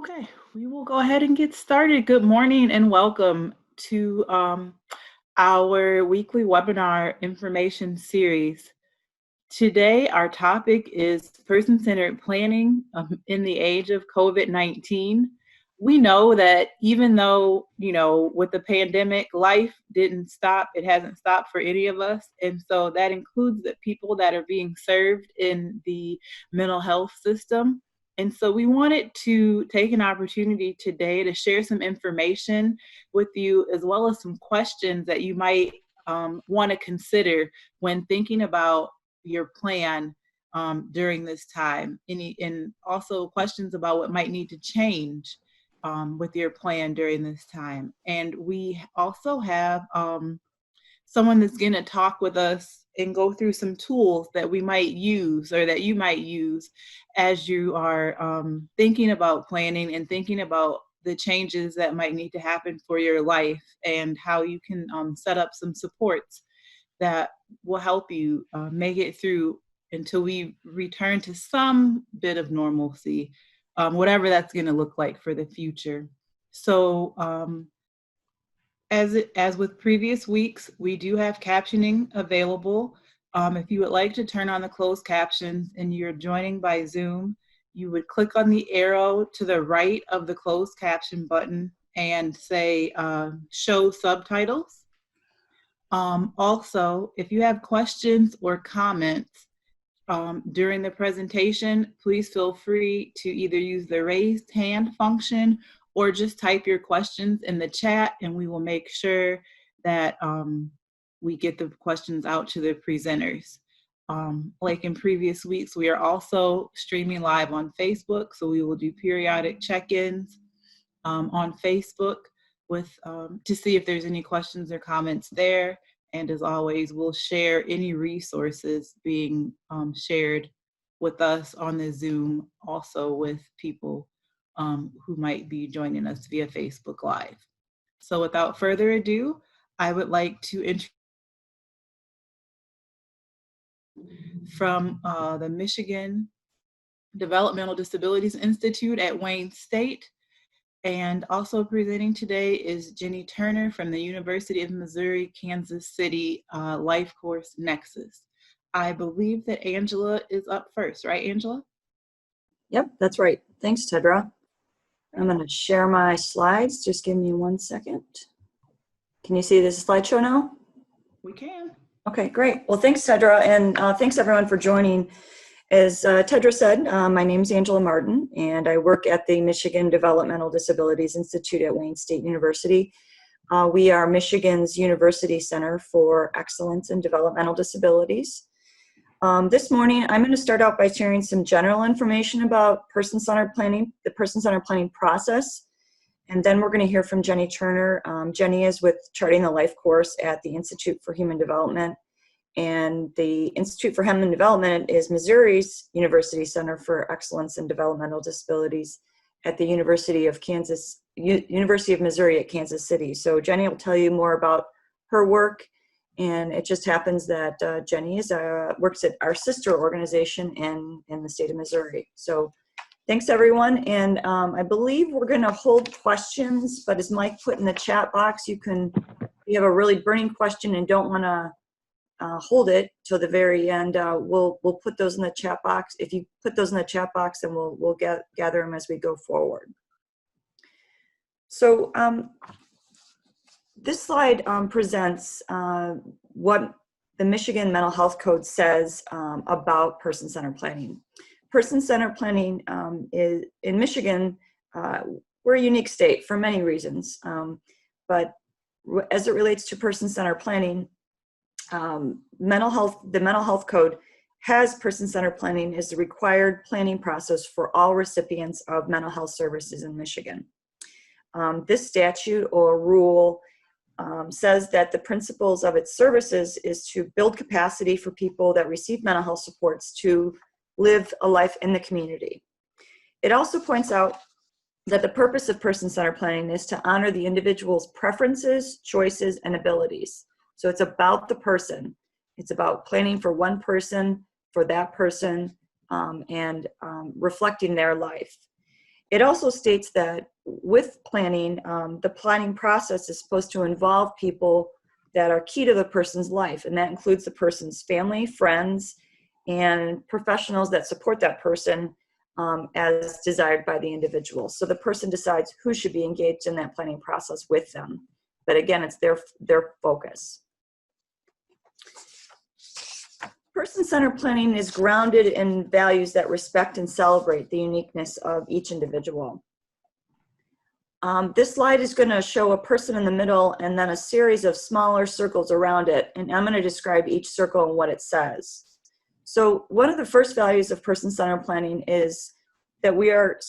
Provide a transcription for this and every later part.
Okay, we will go ahead and get started. Good morning and welcome to our weekly webinar information series. Today, our topic is person-centered planning in the age of COVID-19. We know that even though, with the pandemic, life didn't stop. It hasn't stopped for any of us. And so that includes the people that are being served in the mental health system. And so we wanted to take an opportunity today to share some information with you, as well as some questions that you might want to consider when thinking about your plan during this time, and also questions about what might need to change with your plan during this time. And we also have someone that's going to talk with us and go through some tools that we might use, or that you might use as you are thinking about planning and thinking about the changes that might need to happen for your life, and how you can set up some supports that will help you make it through until we return to some bit of normalcy, whatever that's going to look like for the future. So as with previous weeks, we do have captioning available. If you would like to turn on the closed captions and you're joining by Zoom, you would click on the arrow to the right of the closed caption button and say show subtitles. Also, if you have questions or comments during the presentation, please feel free to either use the raised hand function or just type your questions in the chat, and we will make sure that we get the questions out to the presenters. Like in previous weeks, we are also streaming live on Facebook, so we will do periodic check-ins on Facebook with to see if there's any questions or comments there. And as always, we'll share any resources being shared with us on the Zoom, also with people who might be joining us via Facebook Live. So without further ado, I would like to introduce from the Michigan Developmental Disabilities Institute at Wayne State. And also presenting today is Jenny Turner from the University of Missouri, Kansas City Life Course Nexus. I believe that Angela is up first, right, Angela? Yep, that's right. Thanks, Tedra. I'm going to share my slides. Just give me 1 second. Can you see this slideshow now? We can. Okay, great. Well, thanks, Tedra, and thanks everyone for joining. As Tedra said, my name is Angela Martin, and I work at the Michigan Developmental Disabilities Institute at Wayne State University. We are Michigan's University Center for Excellence in Developmental Disabilities. This morning, I'm going to start out by sharing some general information about person-centered planning, the person-centered planning process, and then we're going to hear from Jenny Turner. Jenny is with Charting the Life course at the Institute for Human Development, and the Institute for Human Development is Missouri's University Center for Excellence in Developmental Disabilities at the University of Missouri at Kansas City. So Jenny will tell you more about her work. And it just happens that Jenny works at our sister organization in the state of Missouri. So thanks, everyone. And I believe we're going to hold questions, but as Mike put in the chat box, if you have a really burning question and don't want to hold it till the very end, we'll put those in the chat box. If you put those in the chat box, then we'll gather them as we go forward. So this slide presents what the Michigan Mental Health Code says about person-centered planning. Person-centered planning is, in Michigan, we're a unique state for many reasons, but as it relates to person-centered planning, the Mental Health Code has person-centered planning as the required planning process for all recipients of mental health services in Michigan. This statute or rule says that the principles of its services is to build capacity for people that receive mental health supports to live a life in the community. It also points out that the purpose of person-centered planning is to honor the individual's preferences, choices, and abilities. So it's about the person. It's about planning for one person, for that person, and reflecting their life. It also states that with planning, the planning process is supposed to involve people that are key to the person's life, and that includes the person's family, friends, and professionals that support that person as desired by the individual. So the person decides who should be engaged in that planning process with them. But again, it's their focus. Person-centered planning is grounded in values that respect and celebrate the uniqueness of each individual. This slide is going to show a person in the middle and then a series of smaller circles around it, and I'm going to describe each circle and what it says. So one of the first values of person-centered planning is that we are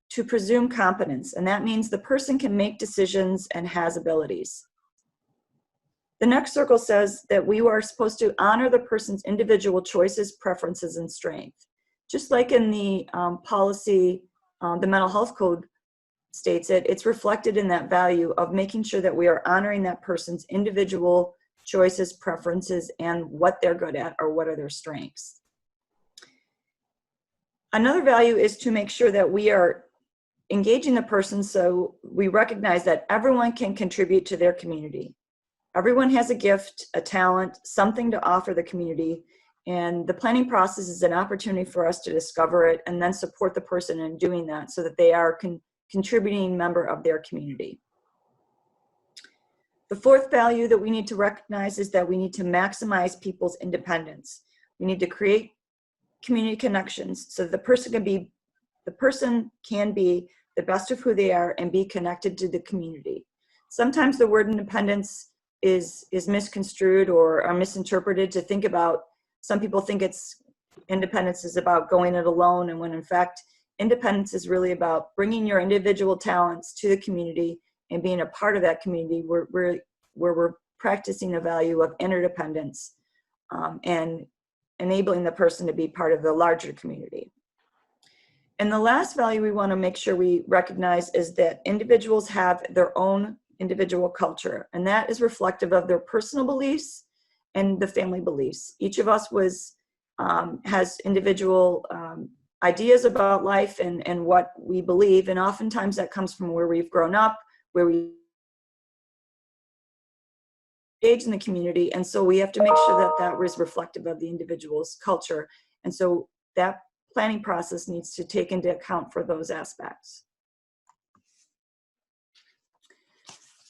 to presume competence, and that means the person can make decisions and has abilities. The next circle says that we are supposed to honor the person's individual choices, preferences, and strength. Just like in the policy, the mental health code states it's reflected in that value of making sure that we are honoring that person's individual choices, preferences, and what they're good at or what are their strengths. Another value is to make sure that we are engaging the person so we recognize that everyone can contribute to their community. Everyone has a gift, a talent, something to offer the community, and the planning process is an opportunity for us to discover it and then support the person in doing that so that they are contributing member of their community. The fourth value that we need to recognize is that we need to maximize people's independence. We need to create community connections so the person can be the best of who they are and be connected to the community. Sometimes the word independence is misconstrued or misinterpreted to think about. Some people think independence is about going it alone, and when in fact independence is really about bringing your individual talents to the community and being a part of that community where we're practicing the value of interdependence and enabling the person to be part of the larger community. And the last value we want to make sure we recognize is that individuals have their own individual culture, and that is reflective of their personal beliefs and the family beliefs. Each of us has individual ideas about life and what we believe, and oftentimes that comes from where we've grown up, where we engage in the community, and so we have to make sure that that is reflective of the individual's culture, and so that planning process needs to take into account for those aspects.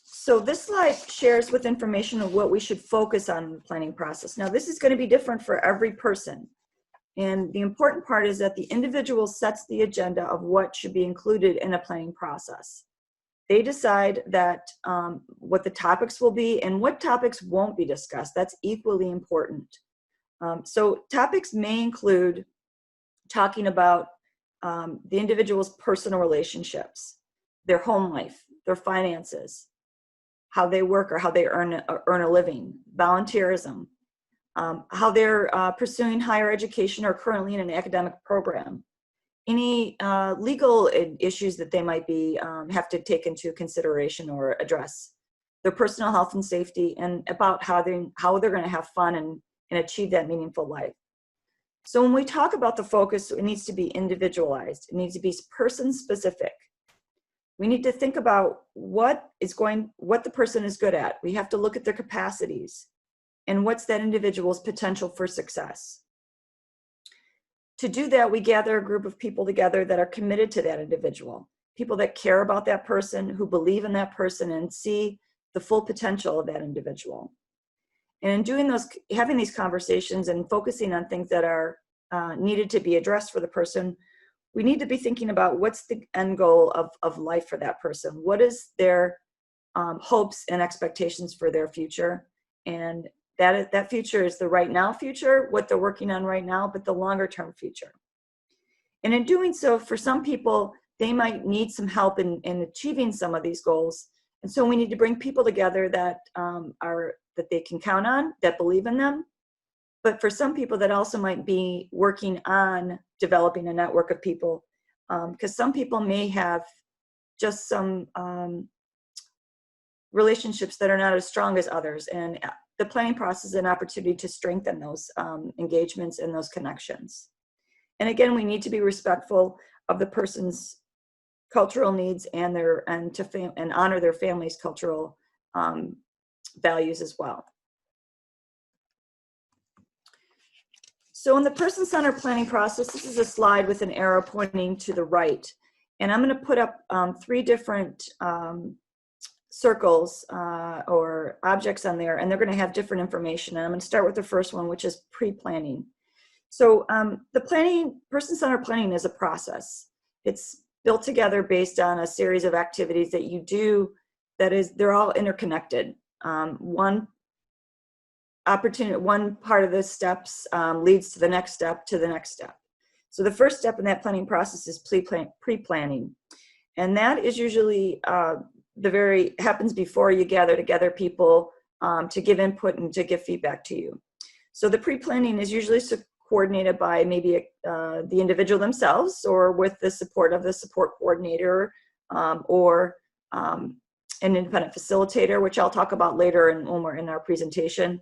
So this slide shares with information of what we should focus on in the planning process. Now this is going to be different for every person. And the important part is that the individual sets the agenda of what should be included in a planning process. They decide that what the topics will be and what topics won't be discussed. That's equally important. So topics may include talking about the individual's personal relationships, their home life, their finances, how they work or how they earn a living, volunteerism, how they're pursuing higher education or currently in an academic program, any legal issues that they might be have to take into consideration or address, their personal health and safety, and about how they're going to have fun and achieve that meaningful life. So when we talk about the focus, it needs to be individualized. It needs to be person specific. We need to think about what the person is good at. We have to look at their capacities and what's that individual's potential for success. To do that, we gather a group of people together that are committed to that individual, people that care about that person, who believe in that person and see the full potential of that individual. And in doing having these conversations and focusing on things that are needed to be addressed for the person, we need to be thinking about what's the end goal of life for that person. What is their hopes and expectations for their future? And that future is the right now future, what they're working on right now, but the longer term future. And in doing so, for some people, they might need some help in achieving some of these goals. And so we need to bring people together that they can count on, that believe in them. But for some people, that also might be working on developing a network of people, because some people may have just some relationships that are not as strong as others. And the planning process is an opportunity to strengthen those engagements and those connections. And again, we need to be respectful of the person's cultural needs and and honor their family's cultural values as well. So in the person-centered planning process, this is a slide with an arrow pointing to the right. And I'm going to put up 3 different circles or objects on there, and they're going to have different information. And I'm going to start with the first one, which is pre-planning. So the person-centered planning is a process. It's built together based on a series of activities that you do they're all interconnected. One part of the steps leads to the next step, to the next step. So the first step in that planning process is pre-planning. And that is usually happens before you gather together people to give input and to give feedback to you. So the pre-planning is usually coordinated by maybe the individual themselves, or with the support of the support coordinator, or an independent facilitator, which I'll talk about later when we're in our presentation.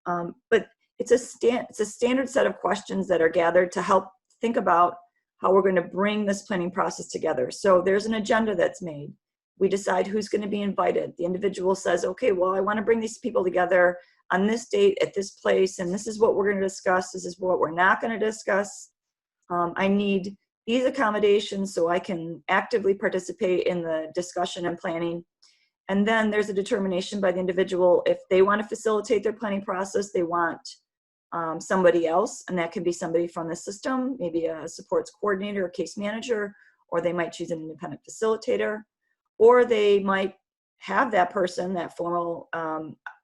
But it's a standard set of questions that are gathered to help think about how we're going to bring this planning process together. So there's an agenda that's made. We decide who's going to be invited. The individual says, okay, well, I want to bring these people together on this date at this place, and this is what we're going to discuss. This is what we're not going to discuss. I need these accommodations so I can actively participate in the discussion and planning. And then there's a determination by the individual if they want to facilitate their planning process, they want somebody else, and that can be somebody from the system, maybe a supports coordinator or case manager, or they might choose an independent facilitator, or they might have that person, that formal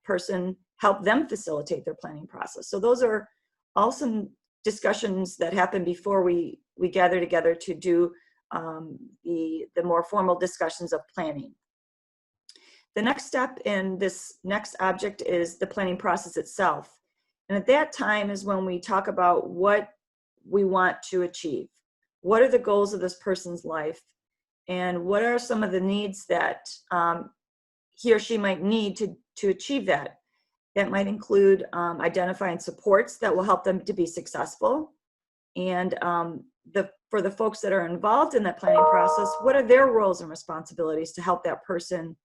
person, help them facilitate their planning process. So those are all some discussions that happen before we gather together to do the more formal discussions of planning. The next step in this next object is the planning process itself. And at that time is when we talk about what we want to achieve. What are the goals of this person's life? And what are some of the needs that he or she might need to achieve that? That might include identifying supports that will help them to be successful. And for the folks that are involved in that planning process, what are their roles and responsibilities to help that person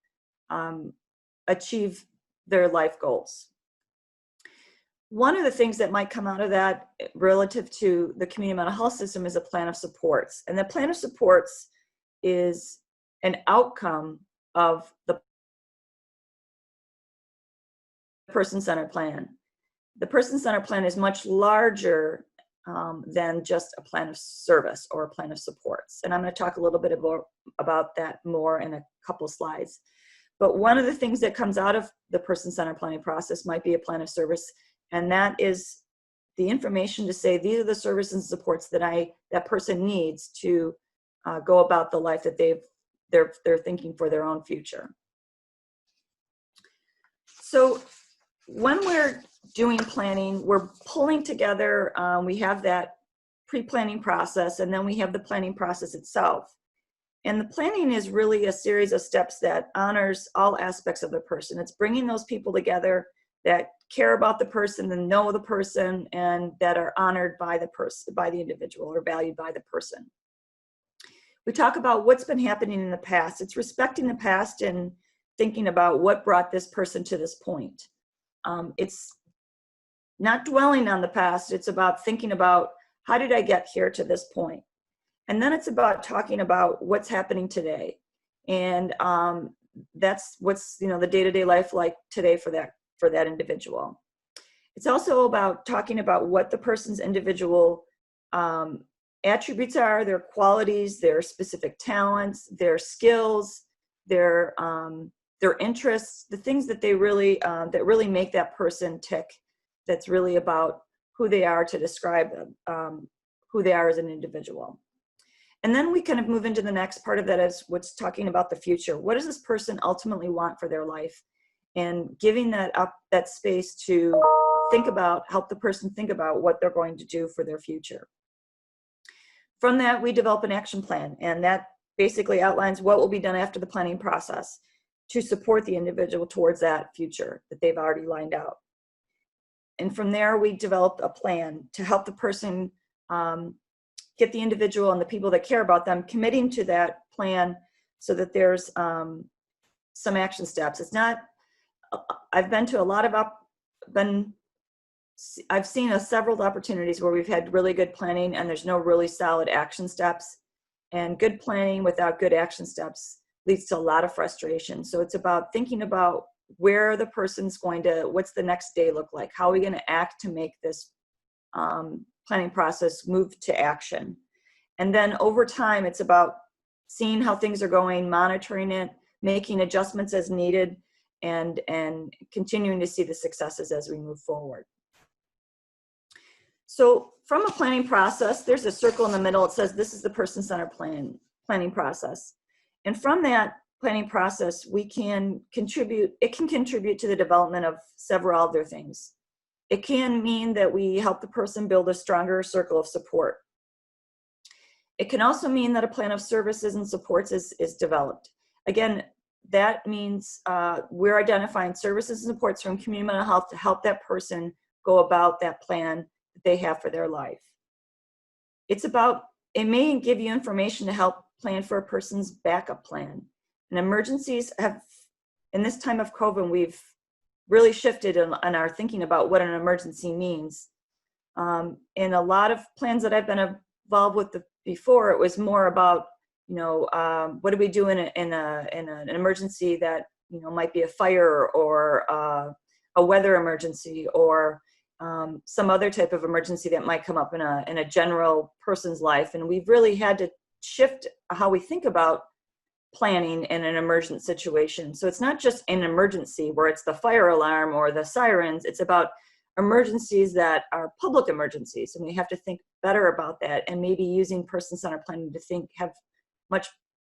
achieve their life goals? One of the things that might come out of that relative to the community mental health system is a plan of supports. And the plan of supports is an outcome of the person-centered plan. The person-centered plan is much larger than just a plan of service or a plan of supports. And I'm going to talk a little bit about that more in a couple slides. But one of the things that comes out of the person-centered planning process might be a plan of service, and that is the information to say these are the services and supports that person needs to go about the life that they're thinking for their own future. So when we're doing planning, we're pulling together, we have that pre-planning process, and then we have the planning process itself. And the planning is really a series of steps that honors all aspects of the person. It's bringing those people together that care about the person and know the person, and that are honored by the person, by the individual, or valued by the person. We talk about what's been happening in the past. It's respecting the past and thinking about what brought this person to this point. It's not dwelling on the past. It's about thinking about how did I get here to this point? And then it's about talking about what's happening today. And that's what's, the day-to-day life like today for that individual. It's also about talking about what the person's individual attributes are, their qualities, their specific talents, their skills, their interests, the things that they really that really make that person tick. That's really about who they are, to describe who they are as an individual. And then we kind of move into the next part of that, is what's talking about the future. What does this person ultimately want for their life? And giving that space to help the person think about what they're going to do for their future. From that, we develop an action plan, and that basically outlines what will be done after the planning process to support the individual towards that future that they've already lined out. And from there, we develop a plan to help the person get the individual and the people that care about them committing to that plan so that there's some action steps. It's not, I've been to a lot of, I've seen several opportunities where we've had really good planning and there's no really solid action steps. And good planning without good action steps leads to a lot of frustration. So it's about thinking about where the person's going to, what's the next day look like? How are we going to act to make this planning process move to action? And then over time, it's about seeing how things are going, monitoring it, making adjustments as needed, and continuing to see the successes as we move forward. So from a planning process, there's a circle in the middle. It says this is the person-centered planning process. And from that planning process, it can contribute to the development of several other things. It can mean that we help the person build a stronger circle of support. It can also mean that a plan of services and supports is developed. Again, that means we're identifying services and supports from community mental health to help that person go about that plan that they have for their life. It may give you information to help plan for a person's backup plan. And emergencies have, in this time of COVID, we've really shifted on our thinking about what an emergency means. In a lot of plans that I've been involved with before, it was more about, what do we do in an emergency that, might be a fire or a weather emergency or some other type of emergency that might come up in a general person's life. And we've really had to shift how we think about planning in an emergent situation. So it's not just an emergency where it's the fire alarm or the sirens. It's about emergencies that are public emergencies. And we have to think better about that and maybe using person-centered planning to have much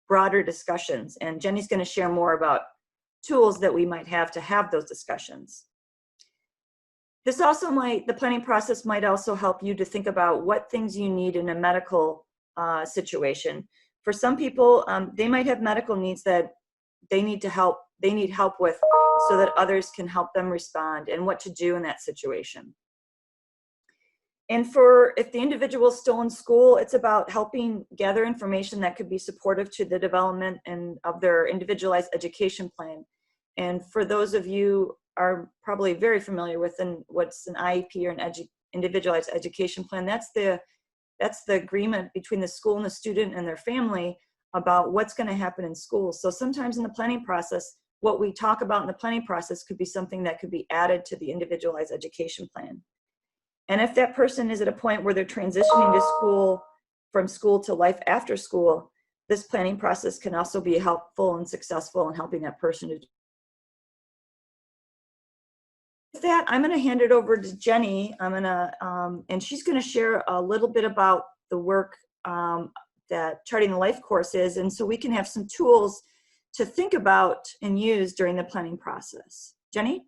broader discussions. And Jenny's going to share more about tools that we might have to have those discussions. This also the planning process might also help you to think about what things you need in a medical situation. For some people, they might have medical needs that they need help with so that others can help them respond and what to do in that situation. And if the individual is still in school, it's about helping gather information that could be supportive to the development of their individualized education plan. And for those of you are probably very familiar with what's an IEP or an individualized education plan, that's the agreement between the school and the student and their family about what's going to happen in school. So sometimes in the planning process, what we talk about in the planning process could be something that could be added to the individualized education plan. And if that person is at a point where they're transitioning from school to life after school, this planning process can also be helpful and successful in helping that person to. With that, I'm going to hand it over to Jenny. And she's going to share a little bit about the work that Charting the Life course is, and so we can have some tools to think about and use during the planning process. Jenny?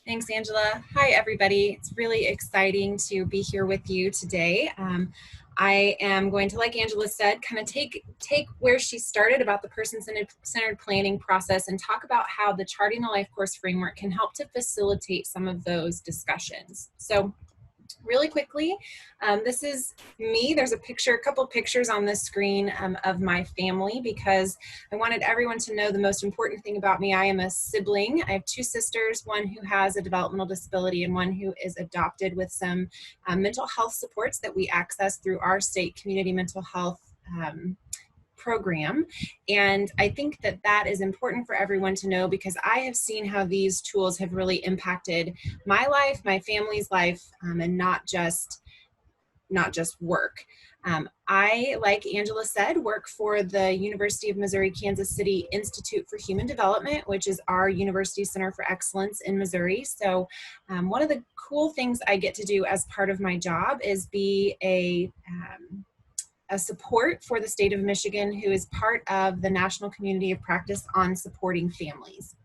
Thanks, Angela. Hi, everybody. It's really exciting to be here with you today. I am going to, like Angela said, kind of take where she started about the person-centered planning process and talk about how the Charting the Life course framework can help to facilitate some of those discussions. So really quickly, this is me. There's a couple pictures on the screen of my family because I wanted everyone to know the most important thing about me. I am a sibling. I have two sisters, one who has a developmental disability and one who is adopted with some mental health supports that we access through our state community mental health program. And I think that is important for everyone to know because I have seen how these tools have really impacted my life, my family's life, and not just work. I, like Angela said, work for the University of Missouri Kansas City Institute for Human Development, which is our University Center for Excellence in Missouri. So one of the cool things I get to do as part of my job is be a support for the state of Michigan, who is part of the National Community of Practice on Supporting Families.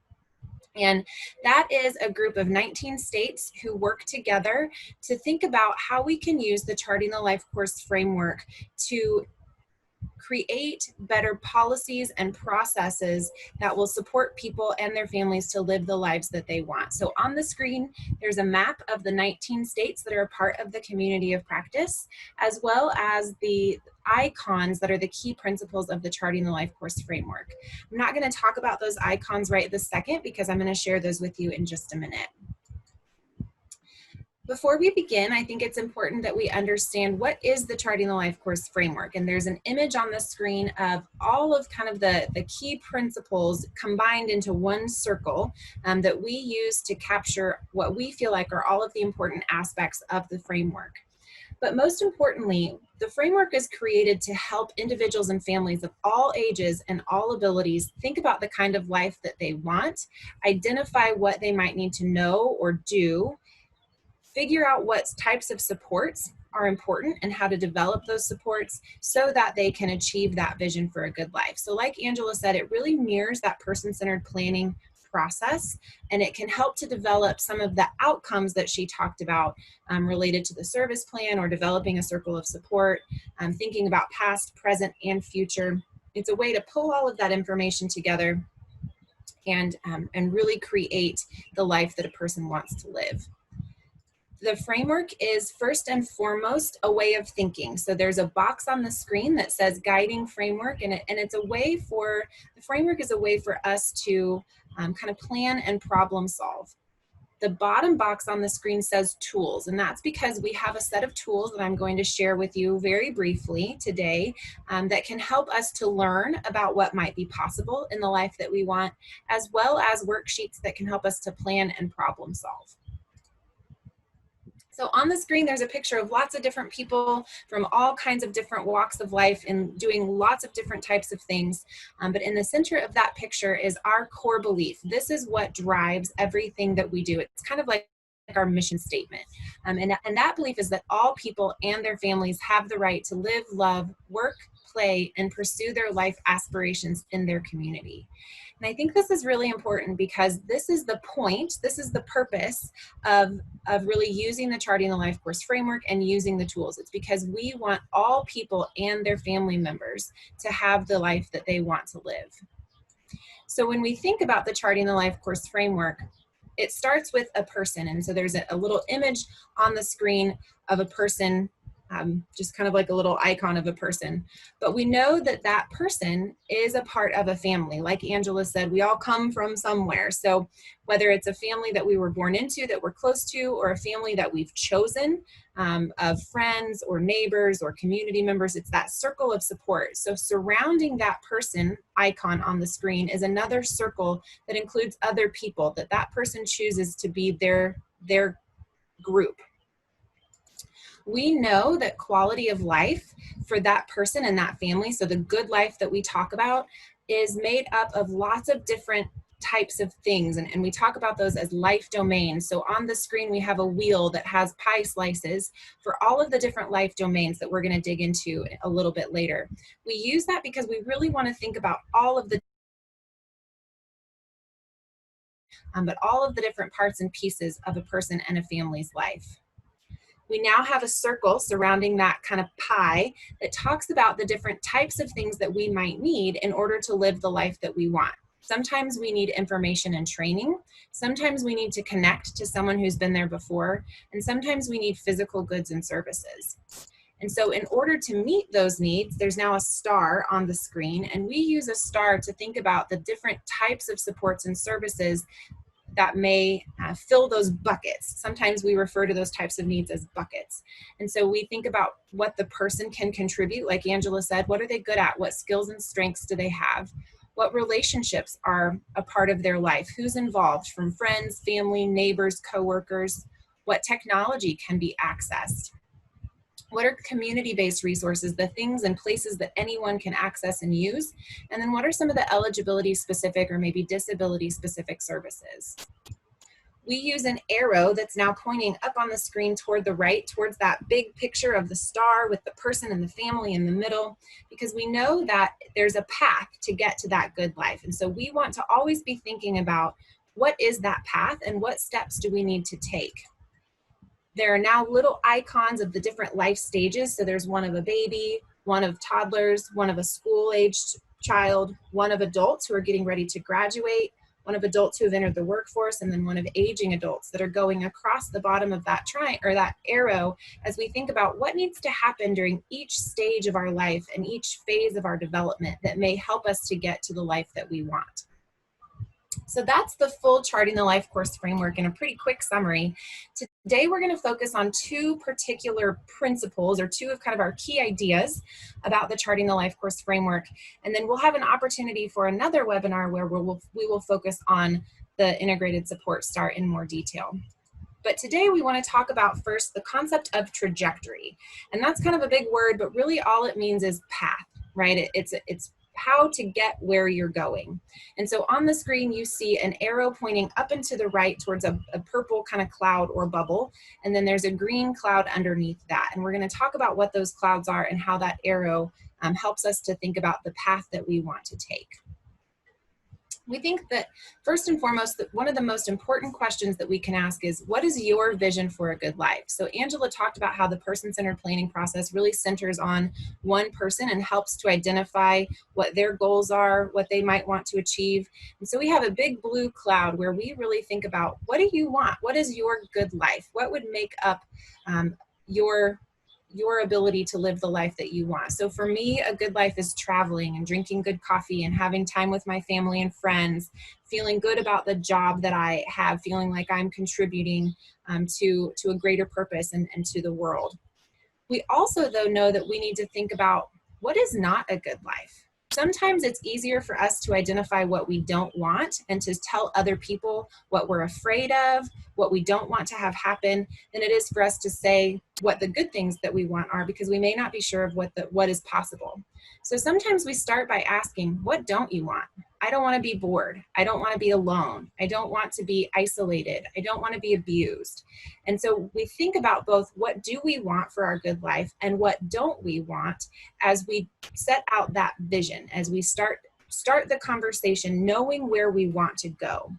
And that is a group of 19 states who work together to think about how we can use the Charting the Life course framework to create better policies and processes that will support people and their families to live the lives that they want. So on the screen, there's a map of the 19 states that are a part of the community of practice, as well as the icons that are the key principles of the Charting the Life Course framework. I'm not going to talk about those icons right this second because I'm going to share those with you in just a minute. Before we begin, I think it's important that we understand what is the Charting the Life Course framework. And there's an image on the screen of all of kind of the key principles combined into one circle that we use to capture what we feel like are all of the important aspects of the framework. But most importantly, the framework is created to help individuals and families of all ages and all abilities think about the kind of life that they want, identify what they might need to know or do, figure out what types of supports are important and how to develop those supports so that they can achieve that vision for a good life. So like Angela said, it really mirrors that person-centered planning process, and it can help to develop some of the outcomes that she talked about related to the service plan or developing a circle of support, thinking about past, present, and future. It's a way to pull all of that information together and really create the life that a person wants to live. The framework is first and foremost a way of thinking. So there's a box on the screen that says guiding framework, and it's a way for, the framework is a way for us to kind of plan and problem solve. The bottom box on the screen says tools, and that's because we have a set of tools that I'm going to share with you very briefly today that can help us to learn about what might be possible in the life that we want, as well as worksheets that can help us to plan and problem solve. So on the screen, there's a picture of lots of different people from all kinds of different walks of life and doing lots of different types of things. But in the center of that picture is our core belief. This is what drives everything that we do. It's kind of like our mission statement. And that belief is that all people and their families have the right to live, love, work, play, and pursue their life aspirations in their community. And I think this is really important because this is the point, this is the purpose of really using the Charting the Life Course framework and using the tools. It's because we want all people and their family members to have the life that they want to live. So when we think about the Charting the Life Course framework, it starts with a person. And so there's a little image on the screen of a person, just kind of like a little icon of a person. But we know that that person is a part of a family. Like Angela said, we all come from somewhere. So whether it's a family that we were born into, that we're close to, or a family that we've chosen of friends or neighbors or community members, it's that circle of support. So surrounding that person icon on the screen is another circle that includes other people that that person chooses to be their group. We know that quality of life for that person and that family, so the good life that we talk about, is made up of lots of different types of things, and we talk about those as life domains. So on the screen we have a wheel that has pie slices for all of the different life domains that we're going to dig into a little bit later. We use that because we really want to think about all of the different parts and pieces of a person and a family's life. We now have a circle surrounding that kind of pie that talks about the different types of things that we might need in order to live the life that we want. Sometimes we need information and training. Sometimes we need to connect to someone who's been there before. And sometimes we need physical goods and services. And so in order to meet those needs, there's now a star on the screen. And we use a star to think about the different types of supports and services that may fill those buckets. Sometimes we refer to those types of needs as buckets. And so we think about what the person can contribute. Like Angela said, what are they good at? What skills and strengths do they have? What relationships are a part of their life? Who's involved, from friends, family, neighbors, coworkers? What technology can be accessed? What are community-based resources, the things and places that anyone can access and use? And then what are some of the eligibility-specific or maybe disability-specific services? We use an arrow that's now pointing up on the screen toward the right, towards that big picture of the star with the person and the family in the middle, because we know that there's a path to get to that good life. And so we want to always be thinking about what is that path and what steps do we need to take. There are now little icons of the different life stages. So there's one of a baby, one of toddlers, one of a school-aged child, one of adults who are getting ready to graduate, one of adults who have entered the workforce, and then one of aging adults that are going across the bottom of that or that arrow as we think about what needs to happen during each stage of our life and each phase of our development that may help us to get to the life that we want. So that's the full Charting the Life course framework in a pretty quick summary. Today we're going to focus on two particular principles, or two of kind of our key ideas about the Charting the Life course framework. And then we'll have an opportunity for another webinar where we will focus on the integrated support STAR in more detail. But today we want to talk about first the concept of trajectory. And that's kind of a big word, but really all it means is path, right? It's how to get where you're going. And so on the screen, you see an arrow pointing up and to the right towards a purple kind of cloud or bubble. And then there's a green cloud underneath that. And we're going to talk about what those clouds are and how that arrow helps us to think about the path that we want to take. We think that first and foremost, that one of the most important questions that we can ask is, what is your vision for a good life? So Angela talked about how the person-centered planning process really centers on one person and helps to identify what their goals are, what they might want to achieve. And so we have a big blue cloud where we really think about, what do you want? What is your good life? What would make up your ability to live the life that you want? So for me, a good life is traveling and drinking good coffee and having time with my family and friends, feeling good about the job that I have, feeling like I'm contributing to a greater purpose and to the world. We also, though, know that we need to think about what is not a good life. Sometimes it's easier for us to identify what we don't want and to tell other people what we're afraid of, what we don't want to have happen, than it is for us to say what the good things that we want are, because we may not be sure of what is possible. So sometimes we start by asking, what don't you want? I don't want to be bored. I don't want to be alone. I don't want to be isolated. I don't want to be abused. And so we think about both what do we want for our good life and what don't we want as we set out that vision, as we start the conversation knowing where we want to go.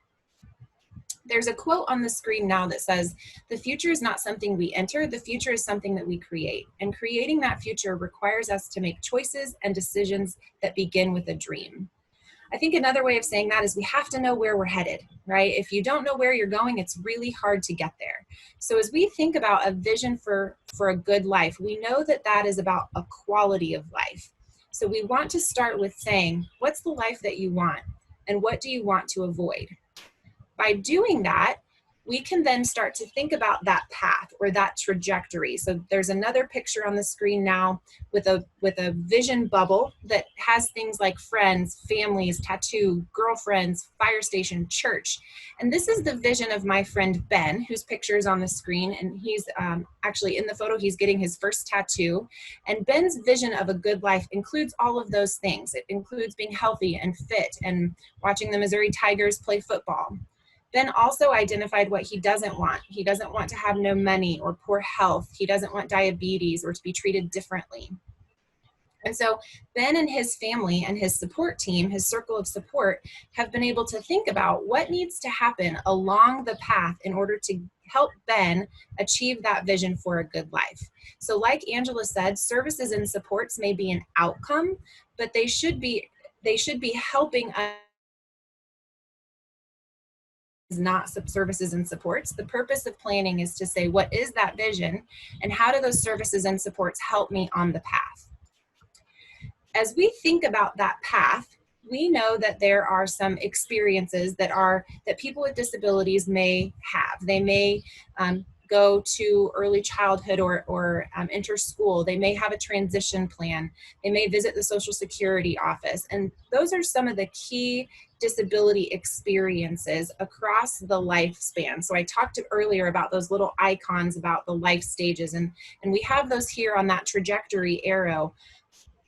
There's a quote on the screen now that says, the future is not something we enter, the future is something that we create. And creating that future requires us to make choices and decisions that begin with a dream. I think another way of saying that is we have to know where we're headed, right? If you don't know where you're going, it's really hard to get there. So as we think about a vision for a good life, we know that that is about a quality of life. So we want to start with saying, what's the life that you want? And what do you want to avoid? By doing that, we can then start to think about that path or that trajectory. So there's another picture on the screen now with a vision bubble that has things like friends, families, tattoo, girlfriends, fire station, church. And this is the vision of my friend Ben, whose picture is on the screen. And he's actually in the photo, he's getting his first tattoo. And Ben's vision of a good life includes all of those things. It includes being healthy and fit and watching the Missouri Tigers play football. Ben also identified what he doesn't want. He doesn't want to have no money or poor health. He doesn't want diabetes or to be treated differently. And so Ben and his family and his support team, his circle of support, have been able to think about what needs to happen along the path in order to help Ben achieve that vision for a good life. So like Angela said, services and supports may be an outcome, but they should be helping us, not services and supports. The purpose of planning is to say, what is that vision and how do those services and supports help me on the path? As we think about that path, we know that there are some experiences that people with disabilities may have. They may go to early childhood or enter school. They may have a transition plan. They may visit the Social Security office. And those are some of the key disability experiences across the lifespan. So I talked earlier about those little icons about the life stages, and we have those here on that trajectory arrow.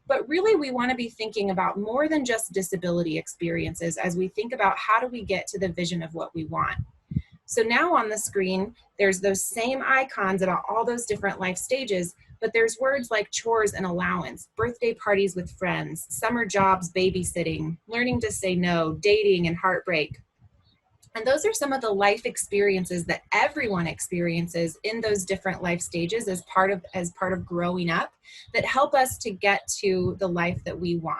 But really, we want to be thinking about more than just disability experiences as we think about how do we get to the vision of what we want. So now on the screen, there's those same icons about all those different life stages, but there's words like chores and allowance, birthday parties with friends, summer jobs, babysitting, learning to say no, dating and heartbreak. And those are some of the life experiences that everyone experiences in those different life stages as part of growing up that help us to get to the life that we want.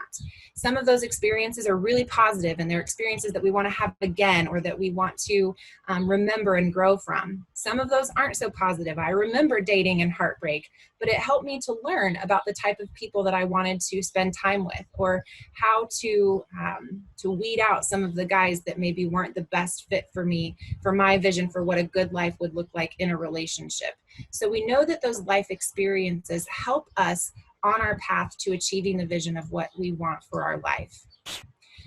Some of those experiences are really positive, and they're experiences that we want to have again or that we want to remember and grow from. Some of those aren't so positive. I remember dating and heartbreak, but it helped me to learn about the type of people that I wanted to spend time with, or how to weed out some of the guys that maybe weren't the best fit for me, for my vision for what a good life would look like in a relationship. So we know that those life experiences help us on our path to achieving the vision of what we want for our life.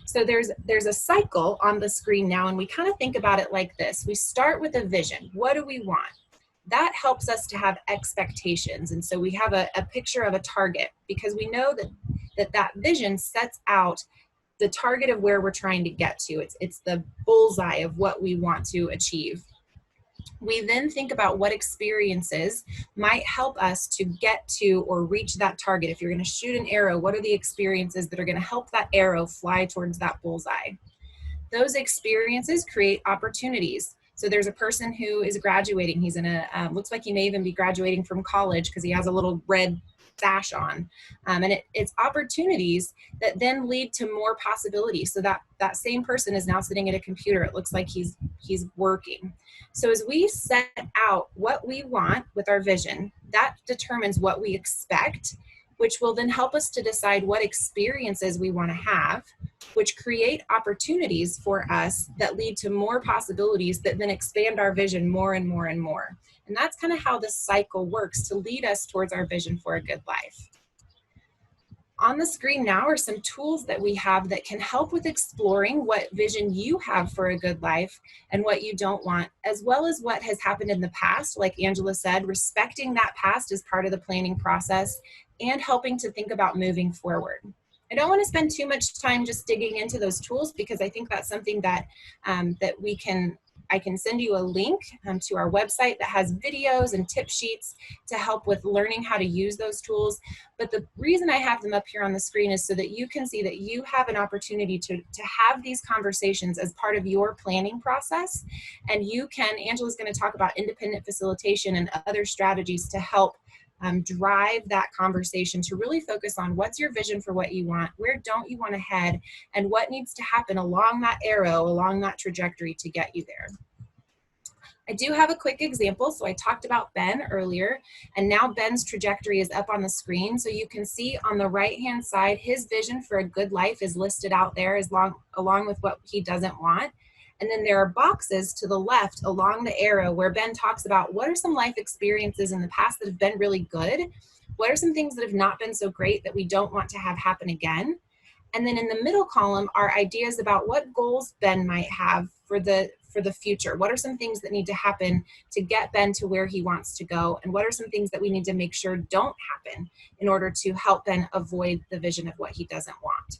So there's a cycle on the screen now, and we kind of think about it like this. We start with a vision. What do we want? That helps us to have expectations. And so we have a picture of a target, because we know that vision sets out the target of where we're trying to get to. It's the bullseye of what we want to achieve. We then think about what experiences might help us to get to or reach that target. If you're going to shoot an arrow, what are the experiences that are going to help that arrow fly towards that bullseye? Those experiences create opportunities. So there's a person who is graduating. He's in looks like he may even be graduating from college because he has a little red sash on. And it's opportunities that then lead to more possibilities. So that same person is now sitting at a computer. It looks like he's working. So as we set out what we want with our vision, that determines what we expect, which will then help us to decide what experiences we want to have, which create opportunities for us that lead to more possibilities that then expand our vision more and more and more. And that's kind of how this cycle works to lead us towards our vision for a good life. On the screen now are some tools that we have that can help with exploring what vision you have for a good life and what you don't want, as well as what has happened in the past. Like Angela said, respecting that past is part of the planning process and helping to think about moving forward. I don't want to spend too much time just digging into those tools, because I think that's something that I can send you a link to our website that has videos and tip sheets to help with learning how to use those tools. But the reason I have them up here on the screen is so that you can see that you have an opportunity to have these conversations as part of your planning process. And Angela's going to talk about independent facilitation and other strategies to help drive that conversation, to really focus on what's your vision for what you want, where don't you want to head, and what needs to happen along that arrow, along that trajectory to get you there. I do have a quick example. So I talked about Ben earlier, and now Ben's trajectory is up on the screen. So you can see on the right-hand side, his vision for a good life is listed out there along with what he doesn't want. And then there are boxes to the left along the arrow where Ben talks about what are some life experiences in the past that have been really good? What are some things that have not been so great that we don't want to have happen again? And then in the middle column are ideas about what goals Ben might have for the future. What are some things that need to happen to get Ben to where he wants to go? And what are some things that we need to make sure don't happen in order to help Ben avoid the vision of what he doesn't want?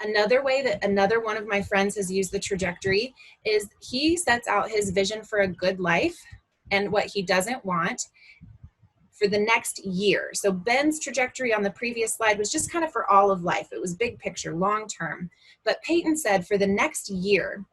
Another way that another one of my friends has used the trajectory is he sets out his vision for a good life and what he doesn't want for the next year. So Ben's trajectory on the previous slide was just kind of for all of life. It was big picture, long term. But Peyton said for the next year,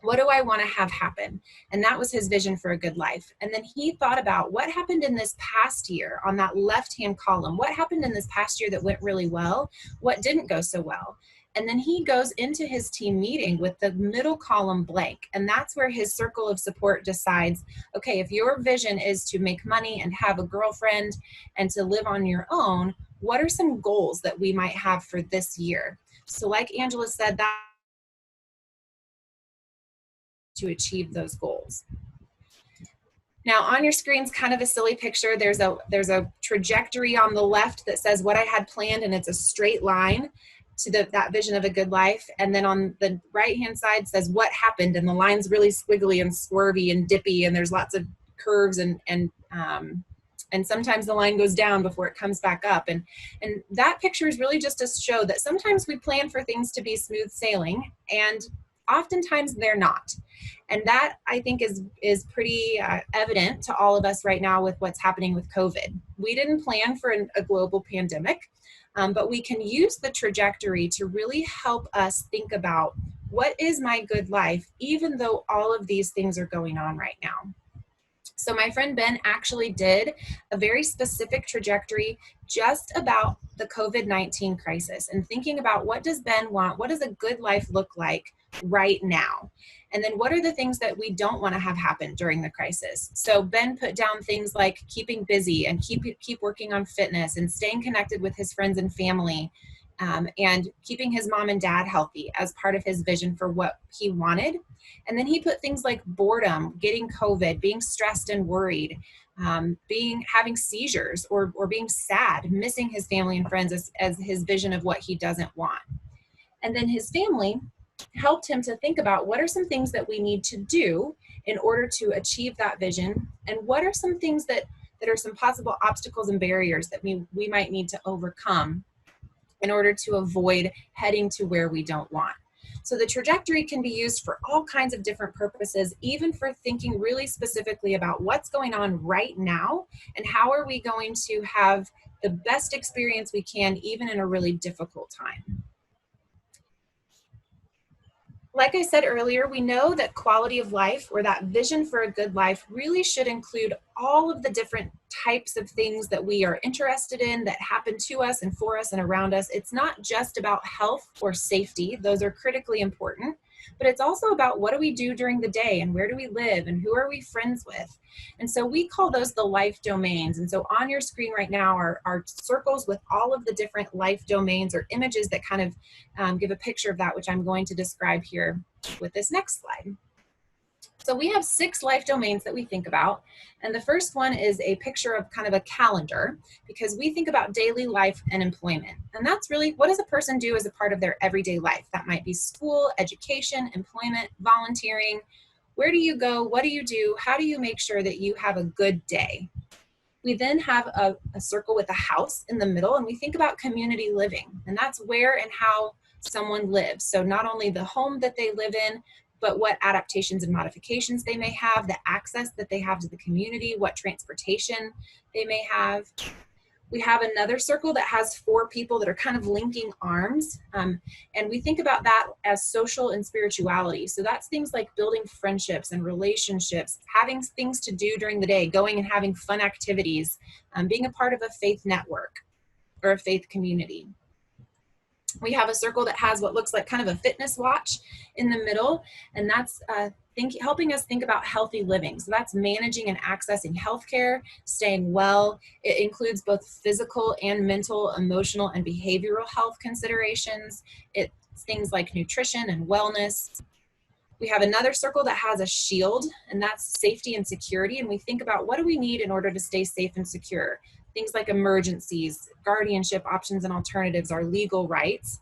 what do I want to have happen? And that was his vision for a good life. And then he thought about what happened in this past year on that left-hand column. What happened in this past year that went really well? What didn't go so well? And then he goes into his team meeting with the middle column blank. And that's where his circle of support decides, okay, if your vision is to make money and have a girlfriend and to live on your own, what are some goals that we might have for this year? So like Angela said, that to achieve those goals. Now on your screen's kind of a silly picture. There's a trajectory on the left that says what I had planned, and it's a straight line to that vision of a good life. And then on the right-hand side says what happened, and the line's really squiggly and swervy and dippy, and there's lots of curves and sometimes the line goes down before it comes back up. And that picture is really just to show that sometimes we plan for things to be smooth sailing, and oftentimes they're not. And that, I think, is pretty evident to all of us right now with what's happening with COVID. We didn't plan for a global pandemic, but we can use the trajectory to really help us think about what is my good life, even though all of these things are going on right now? So my friend Ben actually did a very specific trajectory just about the COVID-19 crisis and thinking about, what does Ben want? What does a good life look like right now? And then what are the things that we don't want to have happen during the crisis? So Ben put down things like keeping busy and keep working on fitness and staying connected with his friends and family, and keeping his mom and dad healthy as part of his vision for what he wanted. And then he put things like boredom, getting COVID, being stressed and worried, having seizures or being sad, missing his family and friends as his vision of what he doesn't want. And then his family helped him to think about, what are some things that we need to do in order to achieve that vision, and what are some things that are some possible obstacles and barriers that we might need to overcome in order to avoid heading to where we don't want. So the trajectory can be used for all kinds of different purposes, even for thinking really specifically about what's going on right now and how are we going to have the best experience we can, even in a really difficult time. Like I said earlier, we know that quality of life, or that vision for a good life, really should include all of the different types of things that we are interested in that happen to us and for us and around us. It's not just about health or safety. Those are critically important, but it's also about, what do we do during the day, and where do we live, and who are we friends with? And so we call those the life domains. And so on your screen right now are circles with all of the different life domains, or images that kind of give a picture of that, which I'm going to describe here with this next slide. So we have 6 life domains that we think about. And the first one is a picture of kind of a calendar, because we think about daily life and employment. And that's really, what does a person do as a part of their everyday life? That might be school, education, employment, volunteering. Where do you go? What do you do? How do you make sure that you have a good day? We then have a circle with a house in the middle, and we think about community living. And that's where and how someone lives. So not only the home that they live in, but what adaptations and modifications they may have, the access that they have to the community, what transportation they may have. We have another circle that has 4 people that are kind of linking arms. And we think about that as social and spirituality. So that's things like building friendships and relationships, having things to do during the day, going and having fun activities, being a part of a faith network or a faith community. We have a circle that has what looks like kind of a fitness watch in the middle, and that's helping us think about healthy living. So that's managing and accessing healthcare, staying well. It includes both physical and mental, emotional, and behavioral health considerations. It's things like nutrition and wellness. We have another circle that has a shield, and that's safety and security. And we think about, what do we need in order to stay safe and secure? Things like emergencies, guardianship options and alternatives, our legal rights.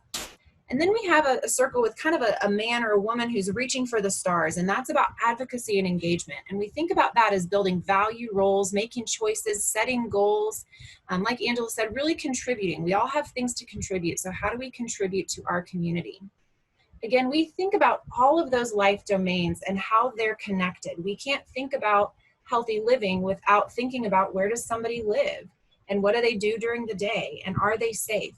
And then we have a circle with kind of a man or a woman who's reaching for the stars, and that's about advocacy and engagement. And we think about that as building value roles, making choices, setting goals. Like Angela said, really contributing. We all have things to contribute. So how do we contribute to our community? Again, we think about all of those life domains and how they're connected. We can't think about healthy living without thinking about, where does somebody live? And what do they do during the day? And are they safe?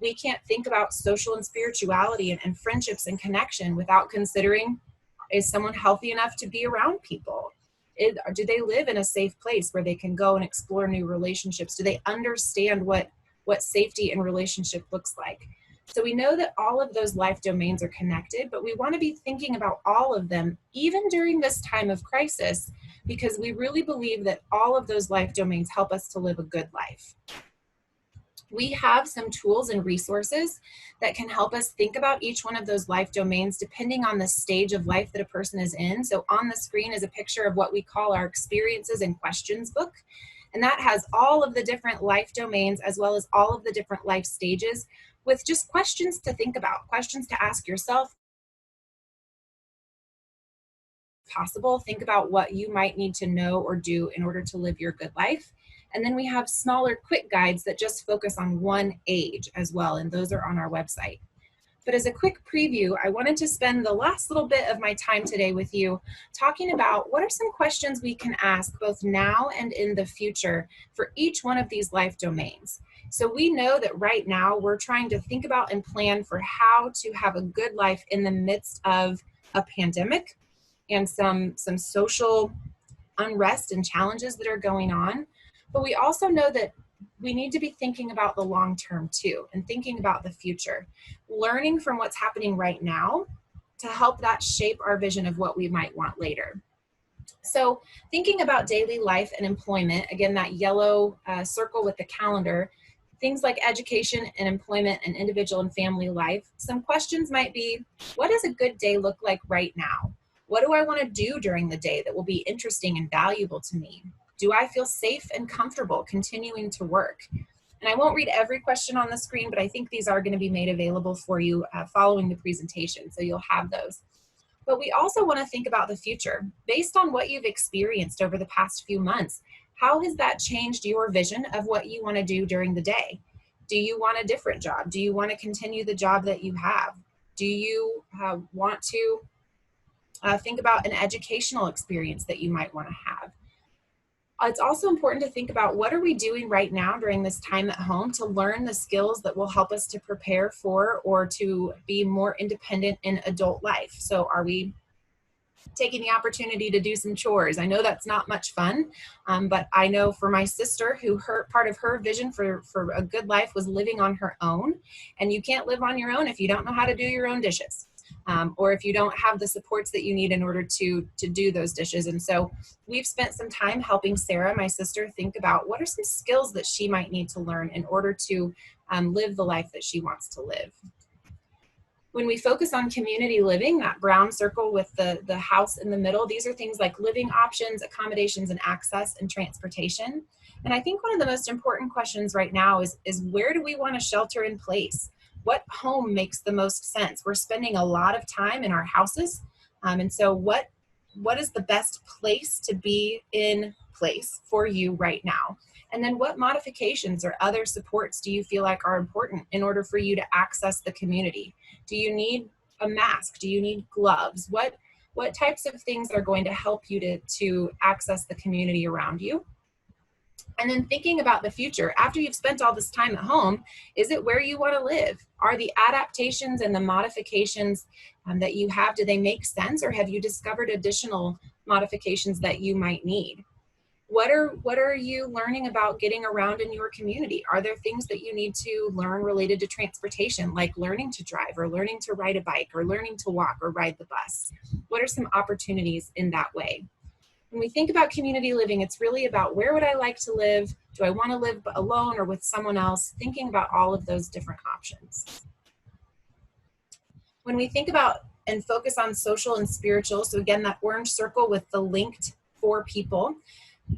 We can't think about social and spirituality and friendships and connection without considering, is someone healthy enough to be around people? Do they live in a safe place where they can go and explore new relationships? Do they understand what safety and relationship looks like? So we know that all of those life domains are connected, but we want to be thinking about all of them, even during this time of crisis, because we really believe that all of those life domains help us to live a good life. We have some tools and resources that can help us think about each one of those life domains depending on the stage of life that a person is in. So on the screen is a picture of what we call our experiences and questions book. And that has all of the different life domains as well as all of the different life stages, with just questions to think about, questions to ask yourself. Possible, think about what you might need to know or do in order to live your good life. And then we have smaller quick guides that just focus on one age as well, and those are on our website. But as a quick preview, I wanted to spend the last little bit of my time today with you talking about, what are some questions we can ask both now and in the future for each one of these life domains. So we know that right now we're trying to think about and plan for how to have a good life in the midst of a pandemic and some social unrest and challenges that are going on. But we also know that we need to be thinking about the long term too, and thinking about the future, learning from what's happening right now to help that shape our vision of what we might want later. So thinking about daily life and employment, again, that yellow circle with the calendar, things like education and employment and individual and family life, some questions might be, what does a good day look like right now? What do I want to do during the day that will be interesting and valuable to me? Do I feel safe and comfortable continuing to work? And I won't read every question on the screen, but I think these are going to be made available for you following the presentation, so you'll have those. But we also want to think about the future. Based on what you've experienced over the past few months, how has that changed your vision of what you want to do during the day? Do you want a different job? Do you want to continue the job that you have? Do you want to think about an educational experience that you might want to have? It's also important to think about what are we doing right now during this time at home to learn the skills that will help us to prepare for or to be more independent in adult life. So are we taking the opportunity to do some chores? I know that's not much fun, but I know for my sister, who part of her vision for a good life was living on her own. And you can't live on your own if you don't know how to do your own dishes. Or if you don't have the supports that you need in order to do those dishes. And so we've spent some time helping Sarah, my sister, think about what are some skills that she might need to learn in order to live the life that she wants to live. When we focus on community living, that brown circle with the house in the middle, these are things like living options, accommodations, and access and transportation. And I think one of the most important questions right now is where do we want to shelter in place? What home makes the most sense? We're spending a lot of time in our houses. And so what is the best place to be in place for you right now? And then what modifications or other supports do you feel like are important in order for you to access the community? Do you need a mask? Do you need gloves? What types of things are going to help you to access the community around you? And then thinking about the future, after you've spent all this time at home, is it where you want to live? Are the adaptations and the modifications that you have, do they make sense, or have you discovered additional modifications that you might need? What are you learning about getting around in your community? Are there things that you need to learn related to transportation, like learning to drive or learning to ride a bike or learning to walk or ride the bus? What are some opportunities in that way? When we think about community living, it's really about where would I like to live? Do I want to live alone or with someone else? Thinking about all of those different options. When we think about and focus on social and spiritual, so again, that orange circle with the linked 4 people,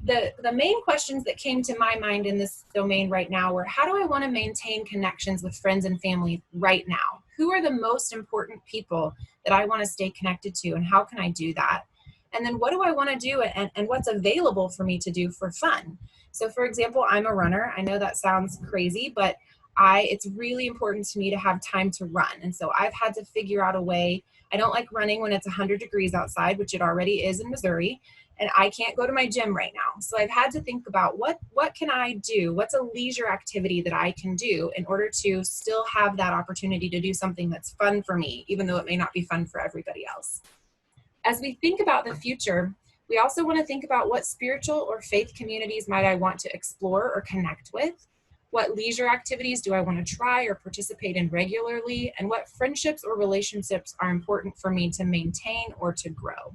the main questions that came to my mind in this domain right now were, how do I want to maintain connections with friends and family right now? Who are the most important people that I want to stay connected to, and how can I do that? And then what do I want to do, and what's available for me to do for fun? So for example, I'm a runner. I know that sounds crazy, but it's really important to me to have time to run. And so I've had to figure out a way. I don't like running when it's 100 degrees outside, which it already is in Missouri, and I can't go to my gym right now. So I've had to think about what can I do? What's a leisure activity that I can do in order to still have that opportunity to do something that's fun for me, even though it may not be fun for everybody else. As we think about the future, we also want to think about what spiritual or faith communities might I want to explore or connect with? What leisure activities do I want to try or participate in regularly? And what friendships or relationships are important for me to maintain or to grow?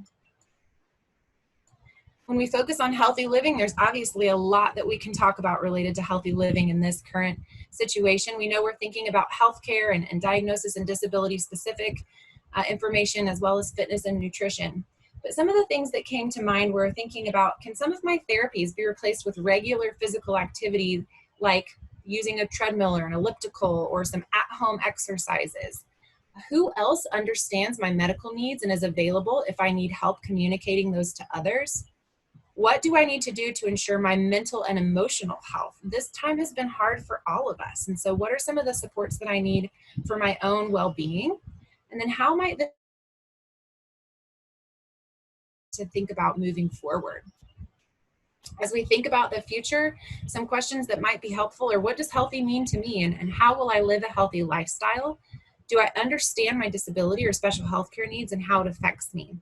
When we focus on healthy living, there's obviously a lot that we can talk about related to healthy living in this current situation. We know we're thinking about healthcare and diagnosis and disability specific information, as well as fitness and nutrition. But some of the things that came to mind were thinking about, can some of my therapies be replaced with regular physical activity, like using a treadmill or an elliptical or some at-home exercises? Who else understands my medical needs and is available if I need help communicating those to others? What do I need to do to ensure my mental and emotional health? This time has been hard for all of us. And so what are some of the supports that I need for my own well-being? And then how might this to think about moving forward? As we think about the future, some questions that might be helpful are, what does healthy mean to me, and how will I live a healthy lifestyle? Do I understand my disability or special healthcare needs and how it affects me?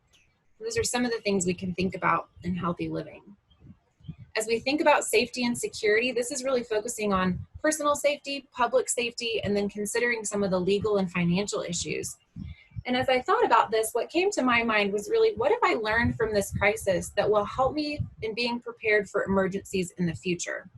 Those are some of the things we can think about in healthy living. As we think about safety and security, this is really focusing on personal safety, public safety, and then considering some of the legal and financial issues. And as I thought about this, what came to my mind was really, what have I learned from this crisis that will help me in being prepared for emergencies in the future?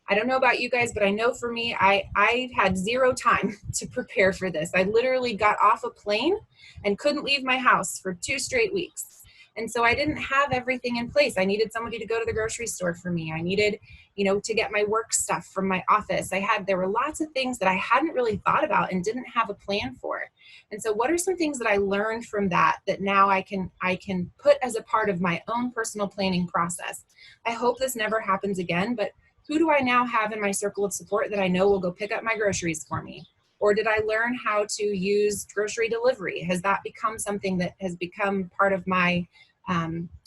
I don't know about you guys, but I know for me, I had zero time to prepare for this. I literally got off a plane and couldn't leave my house for 2 straight weeks. And so I didn't have everything in place. I needed somebody to go to the grocery store for me. I needed, to get my work stuff from my office. There were lots of things that I hadn't really thought about and didn't have a plan for. And so what are some things that I learned from that now I can put as a part of my own personal planning process? I hope this never happens again, but who do I now have in my circle of support that I know will go pick up my groceries for me? Or did I learn how to use grocery delivery? Has that become something that has become part of my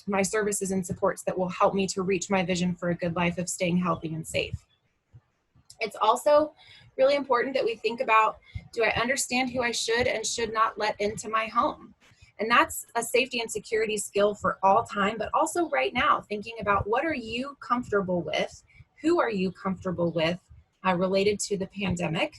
my services and supports that will help me to reach my vision for a good life of staying healthy and safe? It's also really important that we think about, do I understand who I should and should not let into my home? And that's a safety and security skill for all time, but also right now, thinking about, what are you comfortable with? Who are you comfortable with related to the pandemic?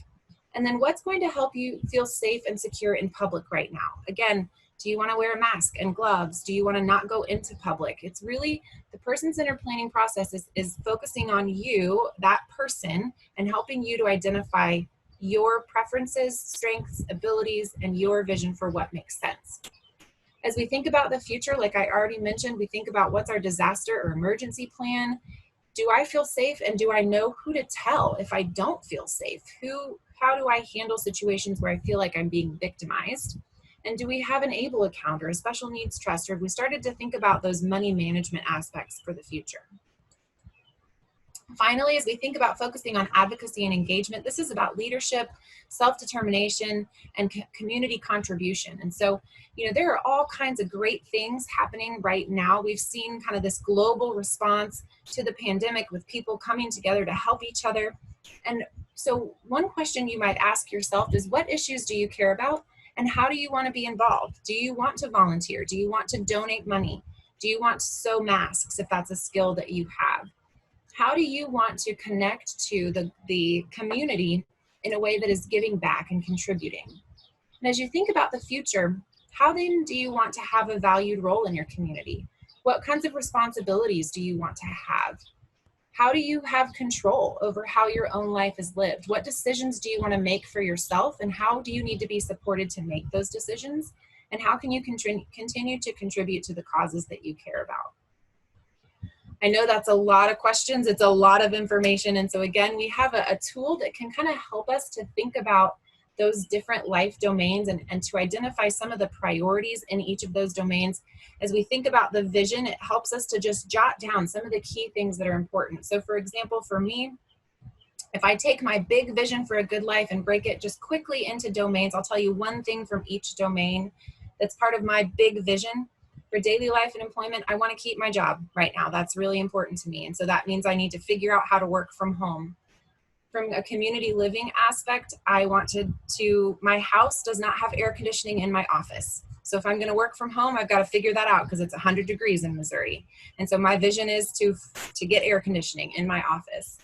And then what's going to help you feel safe and secure in public right now? Again, do you want to wear a mask and gloves? Do you want to not go into public? It's really, the person-centered planning process is focusing on you, that person, and helping you to identify your preferences, strengths, abilities, and your vision for what makes sense. As we think about the future, like I already mentioned, we think about, what's our disaster or emergency plan? Do I feel safe, and do I know who to tell if I don't feel safe? How do I handle situations where I feel like I'm being victimized? And do we have an ABLE account or a special needs trust? Or have we started to think about those money management aspects for the future? Finally, as we think about focusing on advocacy and engagement, this is about leadership, self-determination, and community contribution. And so, there are all kinds of great things happening right now. We've seen kind of this global response to the pandemic with people coming together to help each other. And so one question you might ask yourself is, what issues do you care about? And how do you want to be involved? Do you want to volunteer? Do you want to donate money? Do you want to sew masks if that's a skill that you have? How do you want to connect to the community in a way that is giving back and contributing? And as you think about the future, how then do you want to have a valued role in your community? What kinds of responsibilities do you want to have? How do you have control over how your own life is lived? What decisions do you want to make for yourself, and how do you need to be supported to make those decisions? And how can you continue to contribute to the causes that you care about? I know that's a lot of questions. It's a lot of information. And so again, we have a tool that can kind of help us to think about those different life domains and to identify some of the priorities in each of those domains. As we think about the vision, it helps us to just jot down some of the key things that are important. So for example, for me, if I take my big vision for a good life and break it just quickly into domains, I'll tell you one thing from each domain that's part of my big vision. For daily life and employment, I want to keep my job right now. That's really important to me. And so that means I need to figure out how to work from home. From a community living aspect, I want my house does not have air conditioning in my office. So if I'm going to work from home, I've got to figure that out because it's 100 degrees in Missouri. And so my vision is to get air conditioning in my office.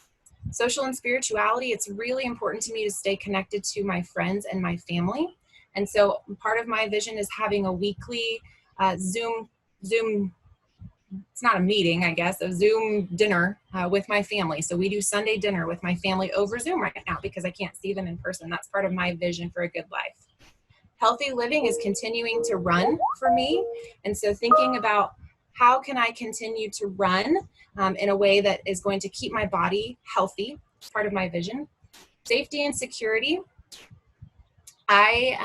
Social and spirituality, it's really important to me to stay connected to my friends and my family. And so part of my vision is having a weekly Zoom, it's not a meeting, I guess, a Zoom dinner with my family. So we do Sunday dinner with my family over Zoom right now because I can't see them in person. That's part of my vision for a good life. Healthy living is continuing to run for me. And so thinking about, how can I continue to run in a way that is going to keep my body healthy? It's part of my vision. Safety and security. Part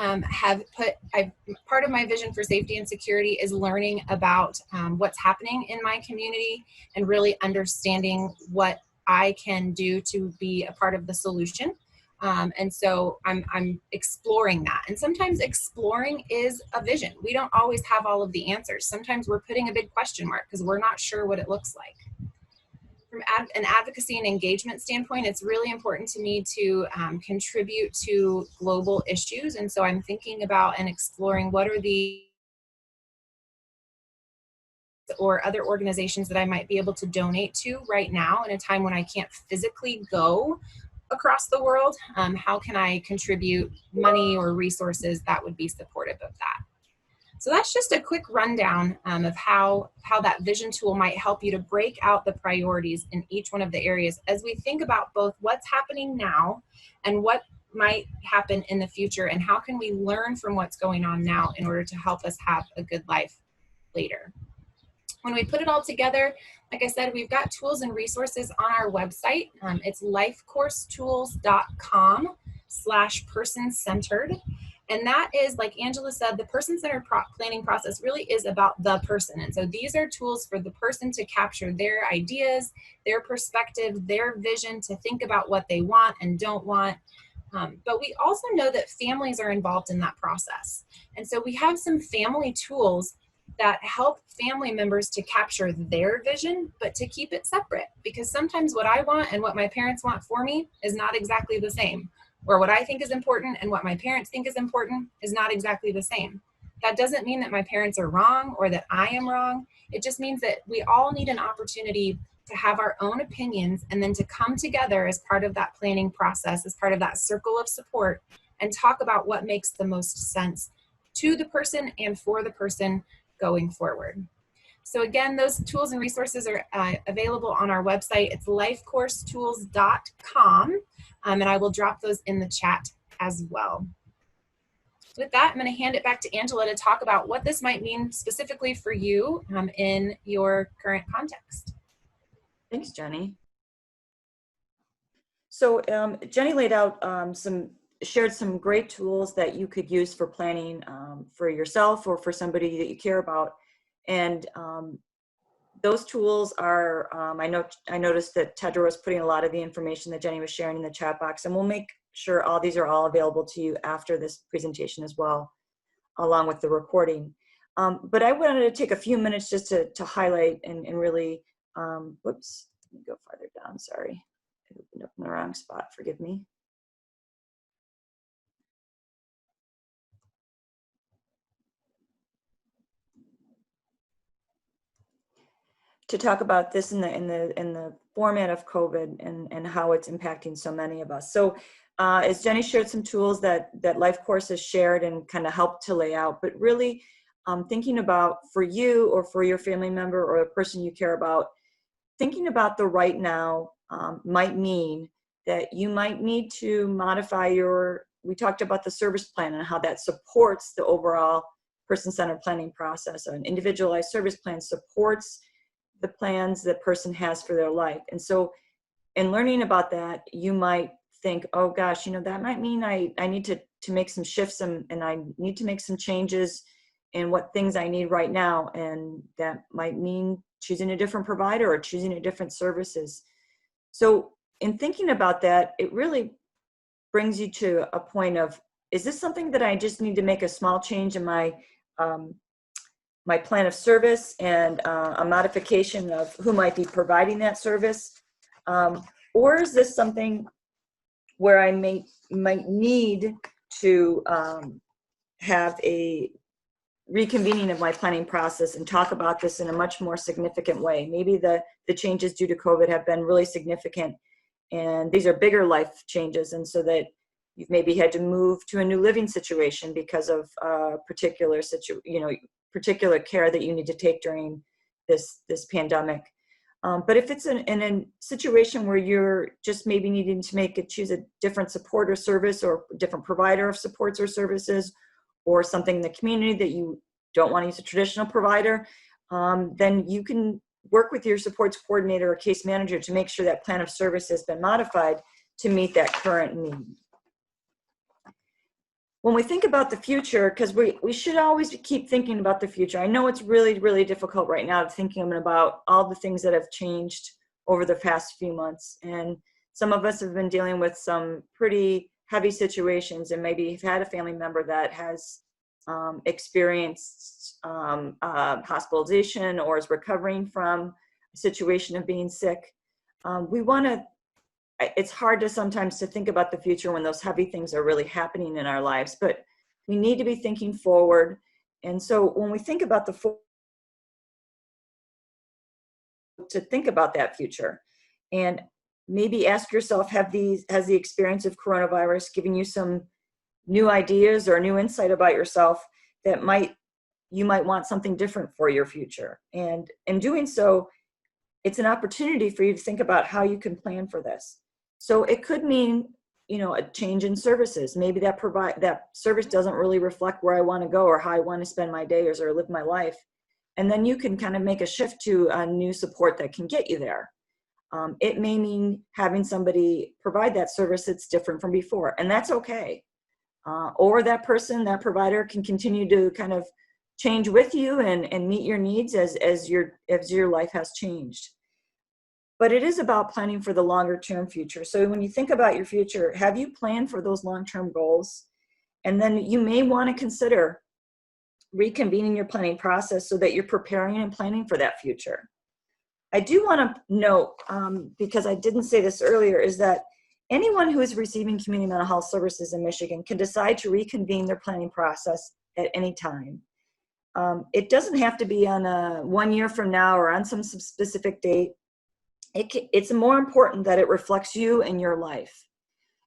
of my vision for safety and security is learning about what's happening in my community and really understanding what I can do to be a part of the solution. And so I'm exploring that. And sometimes exploring is a vision. We don't always have all of the answers. Sometimes we're putting a big question mark because we're not sure what it looks like. from an advocacy and engagement standpoint, it's really important to me to contribute to global issues. And so I'm thinking about and exploring what are the or other organizations that I might be able to donate to right now in a time when I can't physically go across the world. How can I contribute money or resources that would be supportive of that? So that's just a quick rundown of how that vision tool might help you to break out the priorities in each one of the areas as we think about both what's happening now and what might happen in the future, and how can we learn from what's going on now in order to help us have a good life later. When we put it all together, like I said, we've got tools and resources on our website. It's lifecoursetools.com/person-centered. And that is, like Angela said, the person-centered planning process really is about the person. And so these are tools for the person to capture their ideas, their perspective, their vision, to think about what they want and don't want. But we also know that families are involved in that process. And so we have some family tools that help family members to capture their vision, but to keep it separate, because sometimes what I want and what my parents want for me is not exactly the same, or what I think is important and what my parents think is important is not exactly the same. That doesn't mean that my parents are wrong or that I am wrong. It just means that we all need an opportunity to have our own opinions and then to come together as part of that planning process, as part of that circle of support, and talk about what makes the most sense to the person and for the person going forward. So again, those tools and resources are available on our website. It's lifecoursetools.com, and I will drop those in the chat as well. So with that, I'm going to hand it back to Angela to talk about what this might mean specifically for you in your current context. Thanks, Jenny. So Jenny laid out shared some great tools that you could use for planning for yourself or for somebody that you care about. And those tools are, I noticed that Tedra was putting a lot of the information that Jenny was sharing in the chat box, and we'll make sure all these are all available to you after this presentation as well, along with the recording. But I wanted to take a few minutes just to highlight and really, whoops, let me go farther down, sorry. I opened up in the wrong spot, forgive me. To talk about this in the format of COVID and how it's impacting so many of us. So as Jenny shared some tools that Life Course has shared and kind of helped to lay out, but really thinking about for you or for your family member or a person you care about, thinking about the right now might mean that you might need to modify we talked about the service plan and how that supports the overall person-centered planning process. An individualized service plan supports the plans the person has for their life. And so in learning about that, you might think, oh gosh, that might mean I need to make some shifts and I need to make some changes in what things I need right now. And that might mean choosing a different provider or choosing a different services. So in thinking about that, it really brings you to a point of, is this something that I just need to make a small change in my plan of service and a modification of who might be providing that service? Or is this something where I might need to have a reconvening of my planning process and talk about this in a much more significant way? Maybe the changes due to COVID have been really significant, and these are bigger life changes, and so that you've maybe had to move to a new living situation because of particular care that you need to take during this pandemic. But if it's in a situation where you're just maybe needing to choose a different support or service or a different provider of supports or services, or something in the community that you don't want to use a traditional provider, then you can work with your supports coordinator or case manager to make sure that plan of service has been modified to meet that current need. When we think about the future, because we should always keep thinking about the future. I know it's really, really difficult right now thinking about all the things that have changed over the past few months. And some of us have been dealing with some pretty heavy situations and maybe have had a family member that has experienced hospitalization or is recovering from a situation of being sick. we want to, it's hard to sometimes to think about the future when those heavy things are really happening in our lives, but we need to be thinking forward. And so when we think about to think about that future, and maybe ask yourself, has the experience of coronavirus given you some new ideas or new insight about yourself that you might want something different for your future? And in doing so, it's an opportunity for you to think about how you can plan for this. So it could mean, a change in services. Maybe that service doesn't really reflect where I want to go or how I want to spend my days or live my life. And then you can kind of make a shift to a new support that can get you there. It may mean having somebody provide that service that's different from before, and that's okay. Or that provider can continue to kind of change with you and meet your needs as your life has changed. But it is about planning for the longer term future. So when you think about your future, have you planned for those long-term goals? And then you may want to consider reconvening your planning process so that you're preparing and planning for that future. I do want to note, because I didn't say this earlier, is that anyone who is receiving community mental health services in Michigan can decide to reconvene their planning process at any time. It doesn't have to be on 1 year from now or on some specific date. It's more important that it reflects you and your life.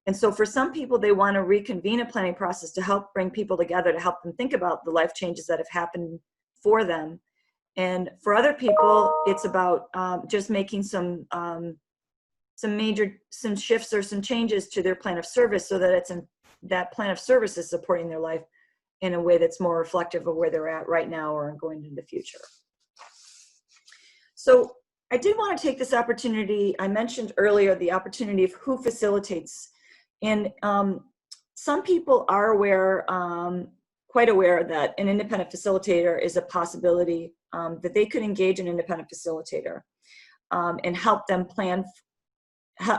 And so for some people, they want to reconvene a planning process to help bring people together, to help them think about the life changes that have happened for them. And for other people, it's about just making some shifts or some changes to their plan of service so that that plan of service is supporting their life in a way that's more reflective of where they're at right now or going into the future. So I did want to take this opportunity. I mentioned earlier the opportunity of who facilitates. And some people are aware, quite aware, that an independent facilitator is a possibility, that they could engage an independent facilitator and help them plan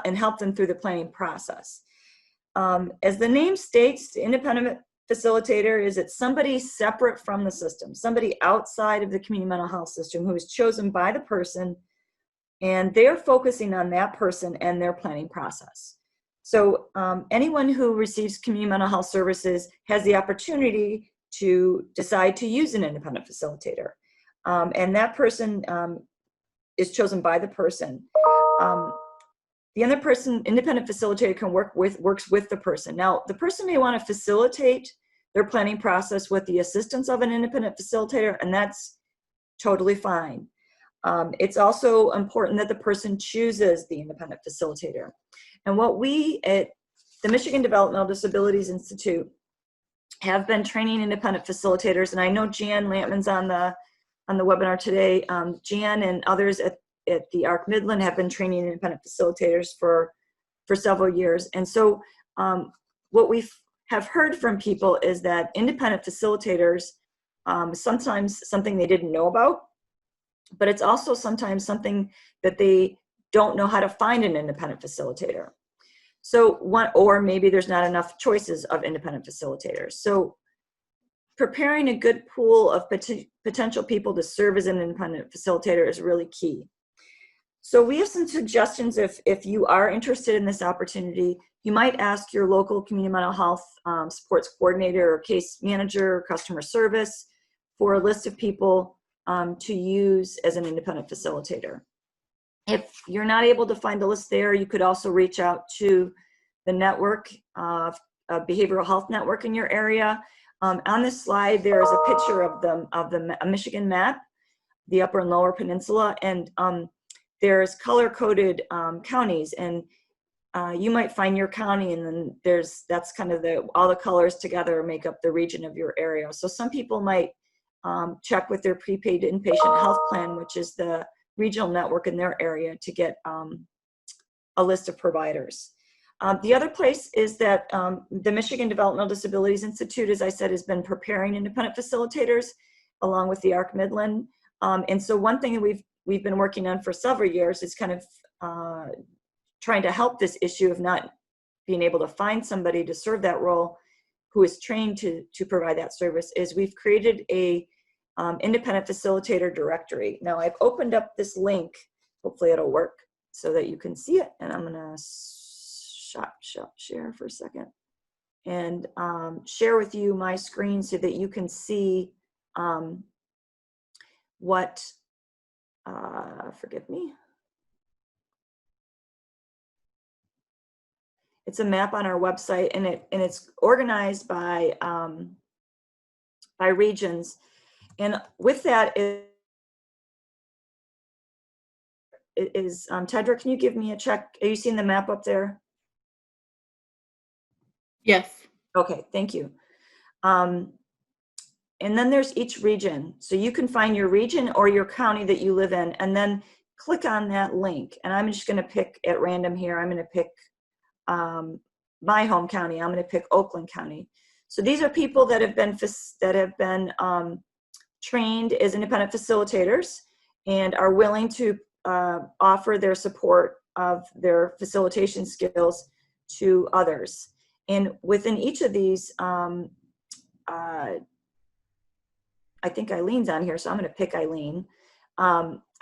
and help them through the planning process. As the name states, the independent facilitator it's somebody separate from the system, somebody outside of the community mental health system who is chosen by the person, and they're focusing on that person and their planning process. So anyone who receives community mental health services has the opportunity to decide to use an independent facilitator. And that person is chosen by the person. The other person, independent facilitator, works with the person. Now, the person may want to facilitate their planning process with the assistance of an independent facilitator, and that's totally fine. It's also important that the person chooses the independent facilitator. And what we at the Michigan Developmental Disabilities Institute have been training independent facilitators, and I know Jan Lampman's on the webinar today. Jan and others at the ARC Midland have been training independent facilitators for several years. And so what we have heard from people is that independent facilitators, sometimes something they didn't know about, but it's also sometimes something that they don't know how to find an independent facilitator. So or maybe there's not enough choices of independent facilitators. So preparing a good pool of potential people to serve as an independent facilitator is really key. So we have some suggestions. If you are interested in this opportunity, you might ask your local community mental health supports coordinator or case manager or customer service for a list of people to use as an independent facilitator. If you're not able to find a list there, you could also reach out to the network, a behavioral health network in your area. On this slide, there is a picture of the Michigan map, the Upper and Lower Peninsula, and there's color-coded counties, and you might find your county, and then that's kind of all the colors together make up the region of your area. So some people might check with their prepaid inpatient health plan, which is the regional network in their area, to get a list of providers. The other place is that the Michigan Developmental Disabilities Institute, as I said, has been preparing independent facilitators along with the ARC Midland. And so one thing that we've been working on for several years is kind of trying to help this issue of not being able to find somebody to serve that role who is trained to provide that service, is we've created a independent facilitator directory. Now I've opened up this link, hopefully it'll work. so that you can see it. And I'm going to share for a second and share with you my screen so that you can see what, forgive me. It's a map on our website, and it's organized by regions. And with that is Tedra, can you give me a check? Are you seeing the map up there? Yes. Okay, thank you. And then there's each region. So you can find your region or your county that you live in, and then click on that link. And I'm just going to pick at random here. I'm going to pick my home county. I'm going to pick Oakland County. So these are people that have been trained as independent facilitators and are willing to offer their support of their facilitation skills to others. And within each of these, I think Eileen's on here, so I'm going to pick Eileen.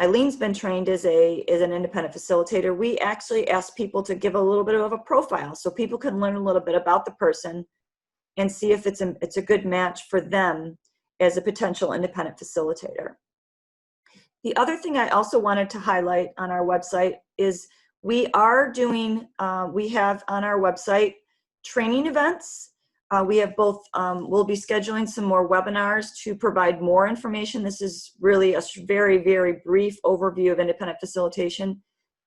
Eileen's been trained as an independent facilitator. We actually ask people to give a little bit of a profile so people can learn a little bit about the person and see if it's a good match for them as a potential independent facilitator. The other thing I also wanted to highlight on our website is we are doing, we have on our website training events. We have both, we'll be scheduling some more webinars to provide more information. This is really a very, very brief overview of independent facilitation.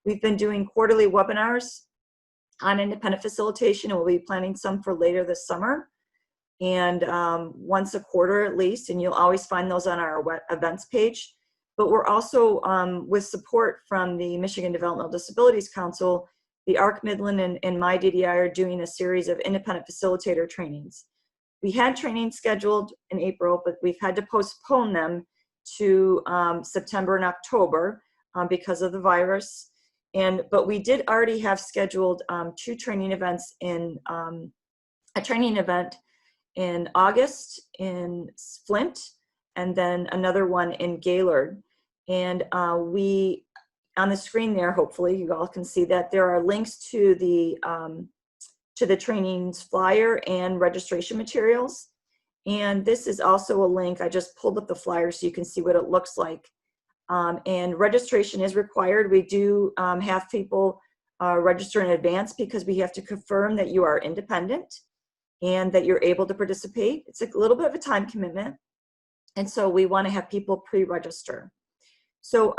We've been doing quarterly webinars on independent facilitation, and we'll be planning some for later this summer, and once a quarter at least, and you'll always find those on our events page. But we're also, with support from the Michigan Developmental Disabilities Council, the ARC Midland and MDDC are doing a series of independent facilitator trainings. We had trainings scheduled in April, but we've had to postpone them to September and October because of the virus. But we did already have scheduled 2 training events in a training event in August in Flint, and then another one in Gaylord. And we, on the screen there, hopefully you all can see that there are links to the trainings flyer and registration materials. And this is also a link. I just pulled up the flyer so you can see what it looks like. And registration is required. We do have people register in advance because we have to confirm that you are independent and that you're able to participate. It's a little bit of a time commitment. And so we want to have people pre-register. So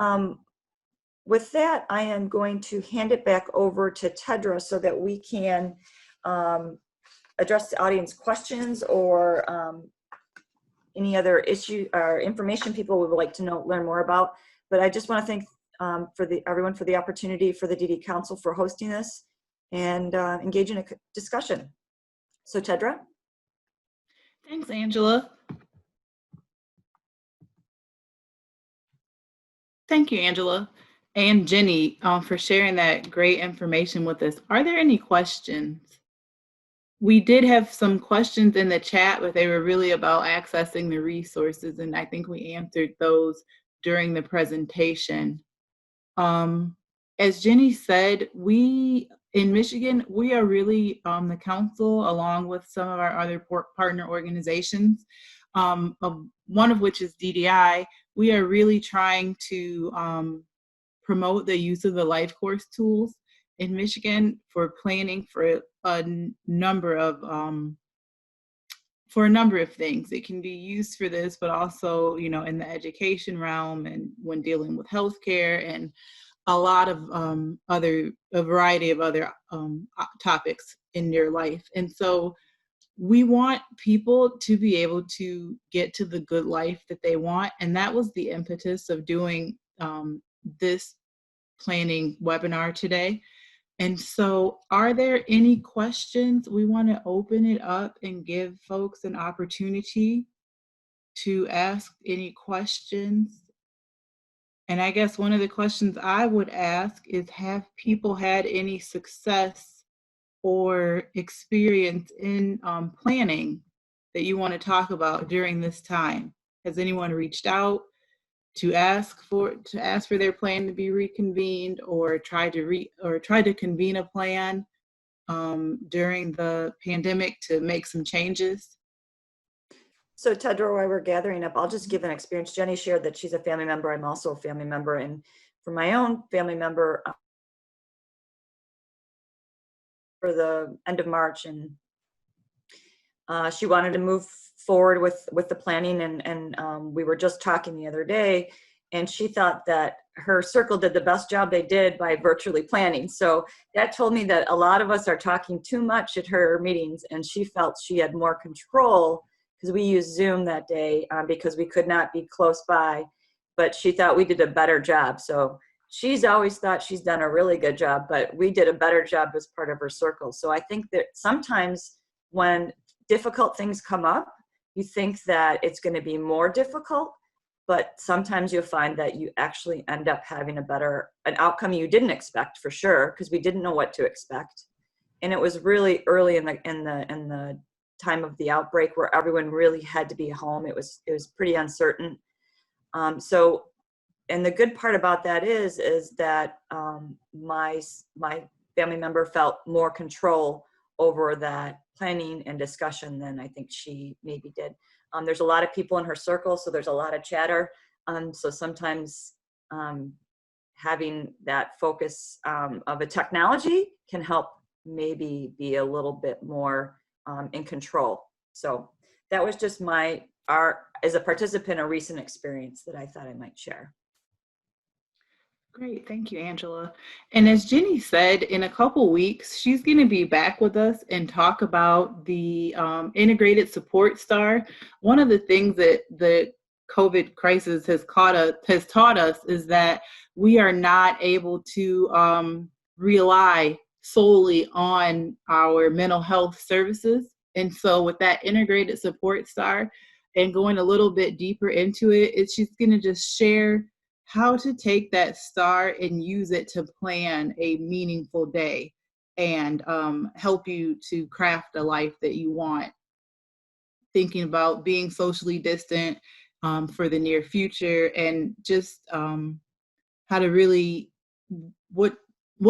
with that, I am going to hand it back over to Tedra so that we can address the audience questions or any other issue or information people would like to learn more about. But I just want to thank everyone for the opportunity for the DD Council for hosting this and engage in a discussion. So Tedra. Thanks, Angela. Thank you, Angela and Jenny, for sharing that great information with us. Are there any questions? We did have some questions in the chat, but they were really about accessing the resources, and I think we answered those during the presentation. As Jenny said, we in Michigan, we are really the council, along with some of our other partner organizations, one of which is DDI. We are really trying to promote the use of the life course tools in Michigan for planning for a number of things. It can be used for this, but also, you know, in the education realm and when dealing with healthcare and a lot of a variety of other topics in your life. And so we want people to be able to get to the good life that they want. And that was the impetus of doing this planning webinar today. And so are there any questions? We want to open it up and give folks an opportunity to ask any questions. And I guess one of the questions I would ask is, have people had any success or experience in planning that you want to talk about during this time? Has anyone reached out to ask for their plan to be reconvened, or try to convene a plan during the pandemic to make some changes? So Tedra, while we're gathering up, I'll just give an experience. Jenny shared that she's a family member. I'm also a family member. And for my own family member, for the end of March, and she wanted to move forward with the planning, and we were just talking the other day, and she thought that her circle did the best job they did by virtually planning. So that told me that a lot of us are talking too much at her meetings, and she felt she had more control because we used Zoom that day because we could not be close by, but she thought we did a better job. So she's always thought she's done a really good job, but we did a better job as part of her circle. So I think that sometimes when difficult things come up, you think that it's going to be more difficult, but sometimes you'll find that you actually end up having an outcome you didn't expect, for sure, because we didn't know what to expect. And it was really early in the time of the outbreak where everyone really had to be home. It was pretty uncertain. And the good part about that is that my family member felt more control over that planning and discussion than I think she maybe did. There's a lot of people in her circle, so there's a lot of chatter. So sometimes having that focus of a technology can help maybe be a little bit more in control. So that was just as a participant, a recent experience that I thought I might share. Great. Thank you, Angela. And as Jenny said, in a couple weeks, she's going to be back with us and talk about the integrated support star. One of the things that the COVID crisis has taught us is that we are not able to rely solely on our mental health services. And so with that integrated support star and going a little bit deeper into it, she's going to just share how to take that star and use it to plan a meaningful day and help you to craft a life that you want. Thinking about being socially distant for the near future, and just how to really, what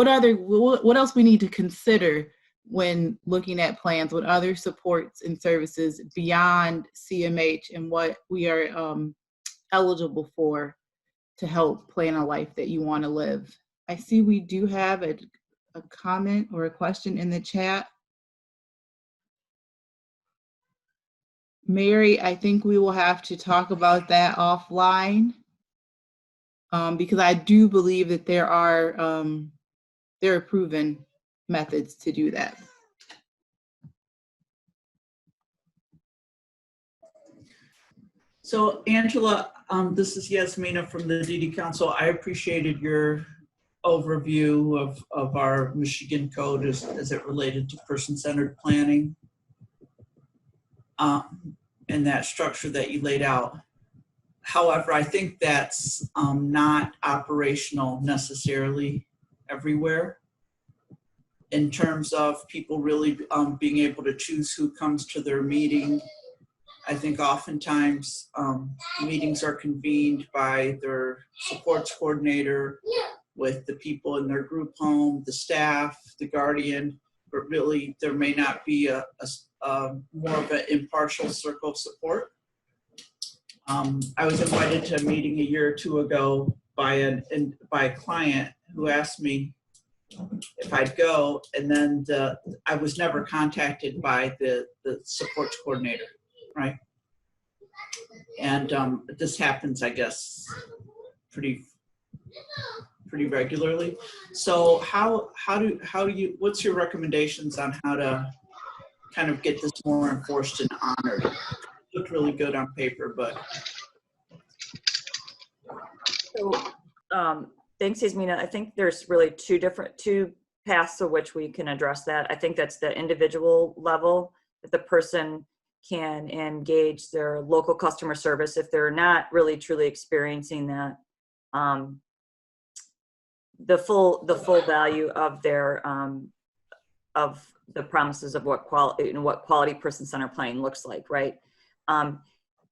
else we need to consider when looking at plans, what other supports and services beyond CMH and what we are eligible for to help plan a life that you want to live. I see we do have a comment or a question in the chat. Mary, I think we will have to talk about that offline because I do believe that there are proven methods to do that. So Angela, this is Yasmina from the DD Council. I appreciated your overview of our Michigan code as it related to person-centered planning and that structure that you laid out. However, I think that's not operational necessarily everywhere in terms of people really being able to choose who comes to their meeting. I think oftentimes meetings are convened by their supports coordinator with the people in their group home, the staff, the guardian, but really there may not be a more of an impartial circle of support. I was invited to a meeting a year or two ago by a client who asked me if I'd go, and then I was never contacted by the supports coordinator. Right. And this happens, I guess, pretty regularly. So how do you, what's your recommendations on how to kind of get this more enforced and honored? It looked really good on paper, but. So thanks, Yasmina. I think there's really two paths of which we can address that. I think that's the individual level, that the person can engage their local customer service if they're not really truly experiencing that the full value of their of the promises of what quality person-centered planning looks like, right?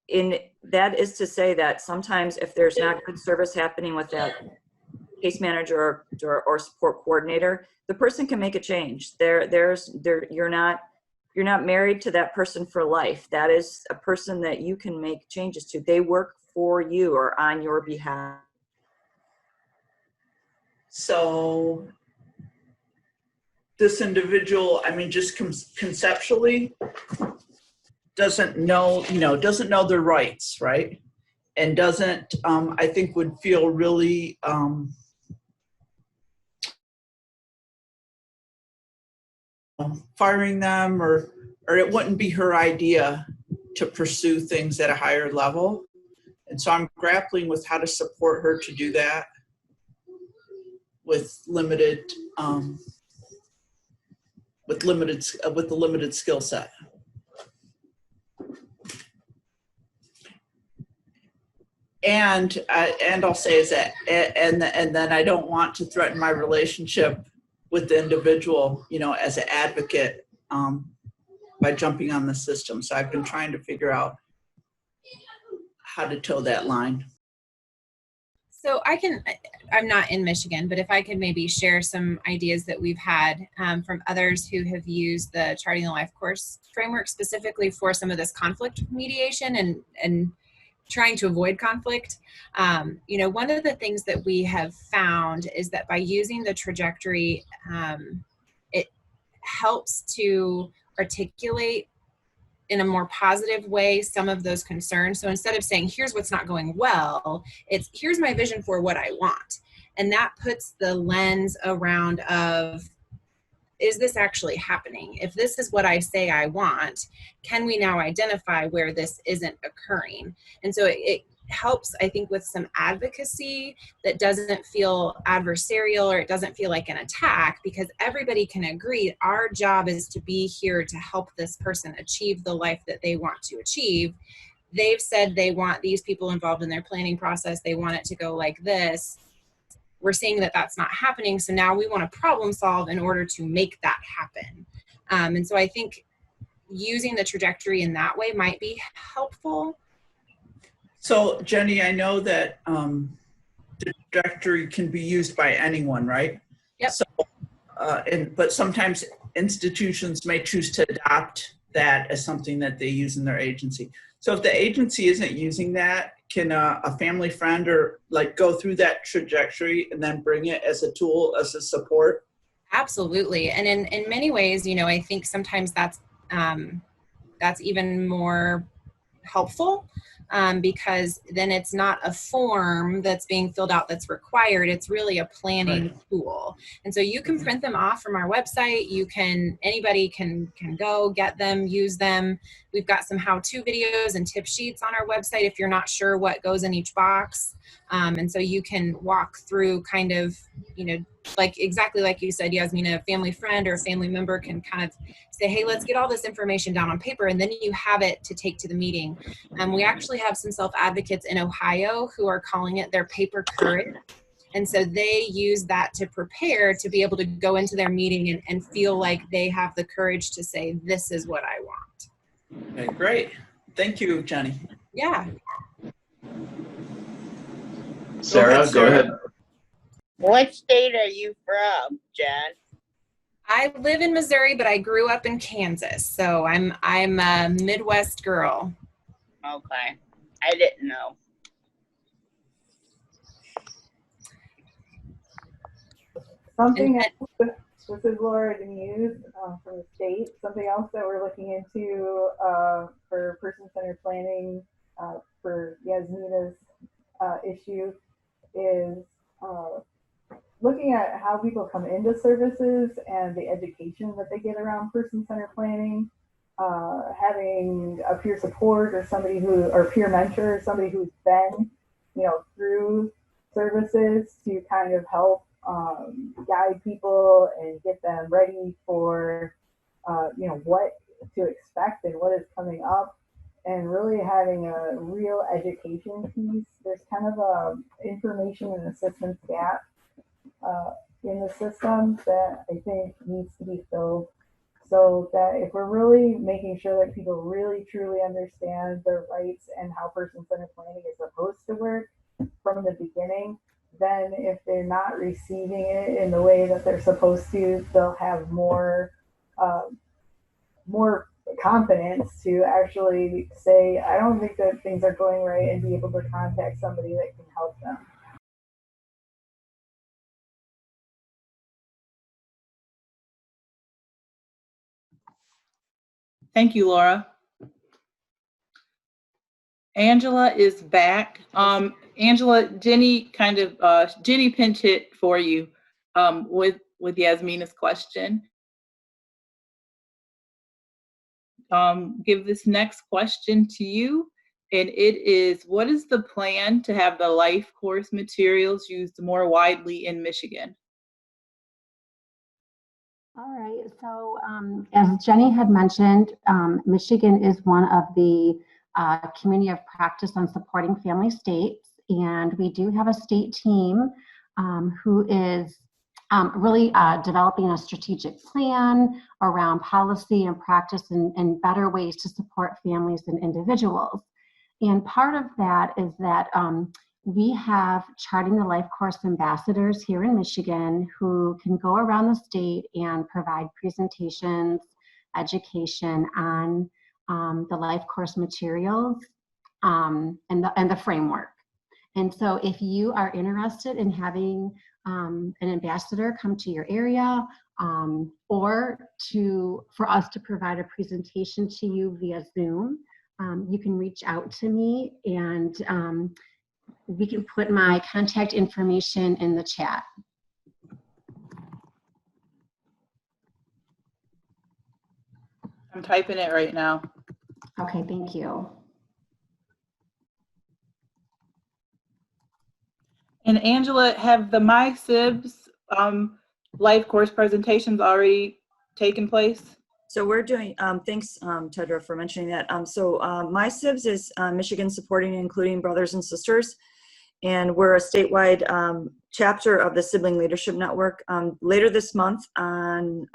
that is to say that sometimes if there's not good service happening with that case manager or support coordinator, the person can make a change. You're not married to that person for life. That is a person that you can make changes to. They work for you or on your behalf. So this individual, I mean, just conceptually doesn't know their rights, right? And doesn't, I think would feel really, firing them, or it wouldn't be her idea to pursue things at a higher level. And so I'm grappling with how to support her to do that with the limited skill set. And I'll say is that, and then I don't want to threaten my relationship with the individual, as an advocate, by jumping on the system. So I've been trying to figure out how to toe that line. So I'm not in Michigan, but if I could maybe share some ideas that we've had from others who have used the Charting the Life course framework specifically for some of this conflict mediation and trying to avoid conflict. One of the things that we have found is that by using the trajectory, it helps to articulate in a more positive way some of those concerns. So instead of saying, here's what's not going well, it's here's my vision for what I want. And that puts the lens around of, is this actually happening? If this is what I say I want, can we now identify where this isn't occurring? And so it helps, I think, with some advocacy that doesn't feel adversarial, or it doesn't feel like an attack, because everybody can agree our job is to be here to help this person achieve the life that they want to achieve. They've said they want these people involved in their planning process. They want it to go like this. We're seeing that that's not happening. So now we want to problem solve in order to make that happen. And so I think using the trajectory in that way might be helpful. So Jenny, I know that the trajectory can be used by anyone, right? Yep. So, but sometimes institutions may choose to adopt that as something that they use in their agency. So if the agency isn't using that, can a family friend or go through that trajectory and then bring it as a tool, as a support? Absolutely. And in many ways, I think sometimes that's even more helpful, because then it's not a form that's being filled out that's required. It's really a planning tool. And so you can print them off from our website. Anybody can go get them, use them. We've got some how-to videos and tip sheets on our website if you're not sure what goes in each box. And so you can walk through kind of, exactly like you said, Yasmina, a family friend or a family member can kind of say, hey, let's get all this information down on paper, and then you have it to take to the meeting. We actually have some self-advocates in Ohio who are calling it their paper courage. And so they use that to prepare to be able to go into their meeting and feel like they have the courage to say, this is what I want. Okay, great. Thank you, Jenny. Yeah. Sarah, go ahead. What state are you from, Jen? I live in Missouri, but I grew up in Kansas. So I'm a Midwest girl. Okay. I didn't know. Something else, this is Laura Denise from the state. Something else that we're looking into for person-centered planning for Yasmina's issue is looking at how people come into services and the education that they get around person-centered planning. Having a peer support or peer mentor, or somebody who's been, through services to kind of help guide people and get them ready for, what to expect and what is coming up, and really having a real education piece. There's kind of a information and assistance gap in the system that I think needs to be filled So that if we're really making sure that people really truly understand their rights and how person-centered planning is supposed to work from the beginning, then if they're not receiving it in the way that they're supposed to, they'll have uh, more confidence to actually say, I don't think that things are going right, and be able to contact somebody that can help them. Thank you, Laura. Angela is back. Angela, Jenny Jenny pinch hit for you with Yasmina's question. Give this next question to you, and it is, what is the plan to have the life course materials used more widely in Michigan? All right, so as Jenny had mentioned, Michigan is one of the community of practice on supporting family states, and we do have a state team who is really developing a strategic plan around policy and practice and better ways to support families and individuals. And part of that is that we have Charting the Life Course ambassadors here in Michigan who can go around the state and provide presentations, education on the life course materials and the framework. And so if you are interested in having an ambassador come to your area or for us to provide a presentation to you via Zoom, you can reach out to me, and we can put my contact information in the chat. I'm typing it right now. Okay, thank you. And Angela, have the MySibs life course presentations already taken place? So we're doing, thanks Tedra for mentioning that. So MySibs is Michigan Supporting and Including Brothers and Sisters, and we're a statewide chapter of the Sibling Leadership Network. Later this month on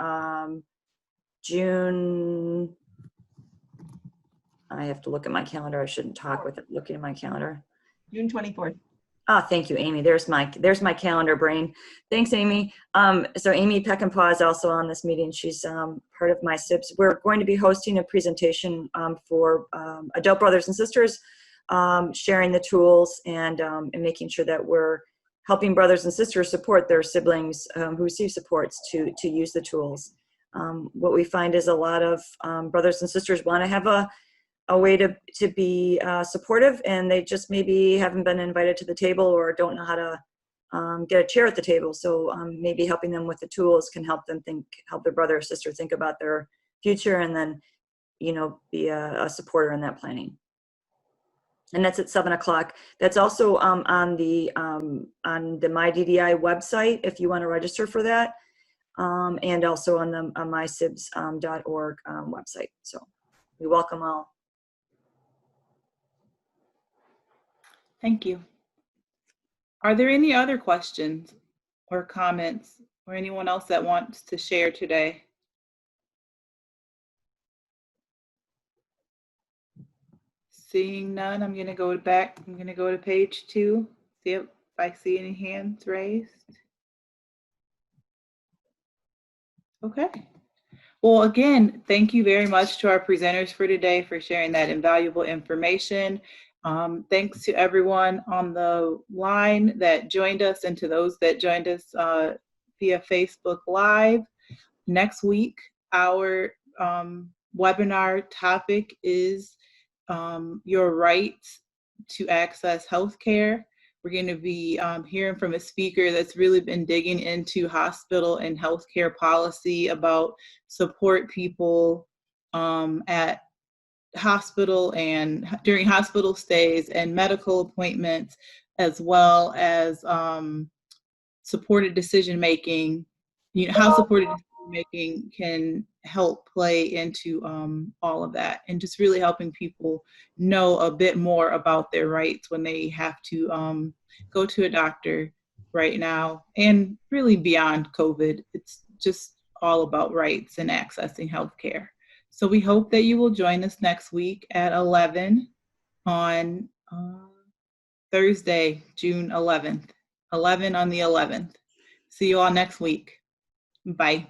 June, I have to look at my calendar. I shouldn't talk with it looking at my calendar. June 24th. Oh, thank you, Amy. There's my calendar brain. Thanks, Amy. So Amy Peckinpah is also on this meeting. She's part of MySibs. We're going to be hosting a presentation for adult brothers and sisters, sharing the tools and making sure that we're helping brothers and sisters support their siblings who receive supports to use the tools. What we find is a lot of brothers and sisters want to have a way to be supportive, and they just maybe haven't been invited to the table or don't know how to get a chair at the table. So maybe helping them with the tools can help them help their brother or sister think about their future, and then, be a supporter in that planning. And that's at 7 o'clock. That's also on the MyDDI website if you want to register for that, and also on the mysibs.org website. So we welcome all. Thank you. Are there any other questions or comments or anyone else that wants to share today? Seeing none, I'm going to go back. I'm going to go to page 2, see if I see any hands raised. Okay. Well, again, thank you very much to our presenters for today for sharing that invaluable information. Thanks to everyone on the line that joined us, and to those that joined us via Facebook Live. Next week, our webinar topic is your right to access healthcare. We're going to be hearing from a speaker that's really been digging into hospital and healthcare policy about support people at hospital and during hospital stays and medical appointments, as well as supported decision making. How supported decision making can help play into all of that, and just really helping people know a bit more about their rights when they have to go to a doctor right now, and really beyond COVID. It's just all about rights and accessing healthcare. So we hope that you will join us next week at 11 on Thursday, June 11th, 11 on the 11th. See you all next week. Bye.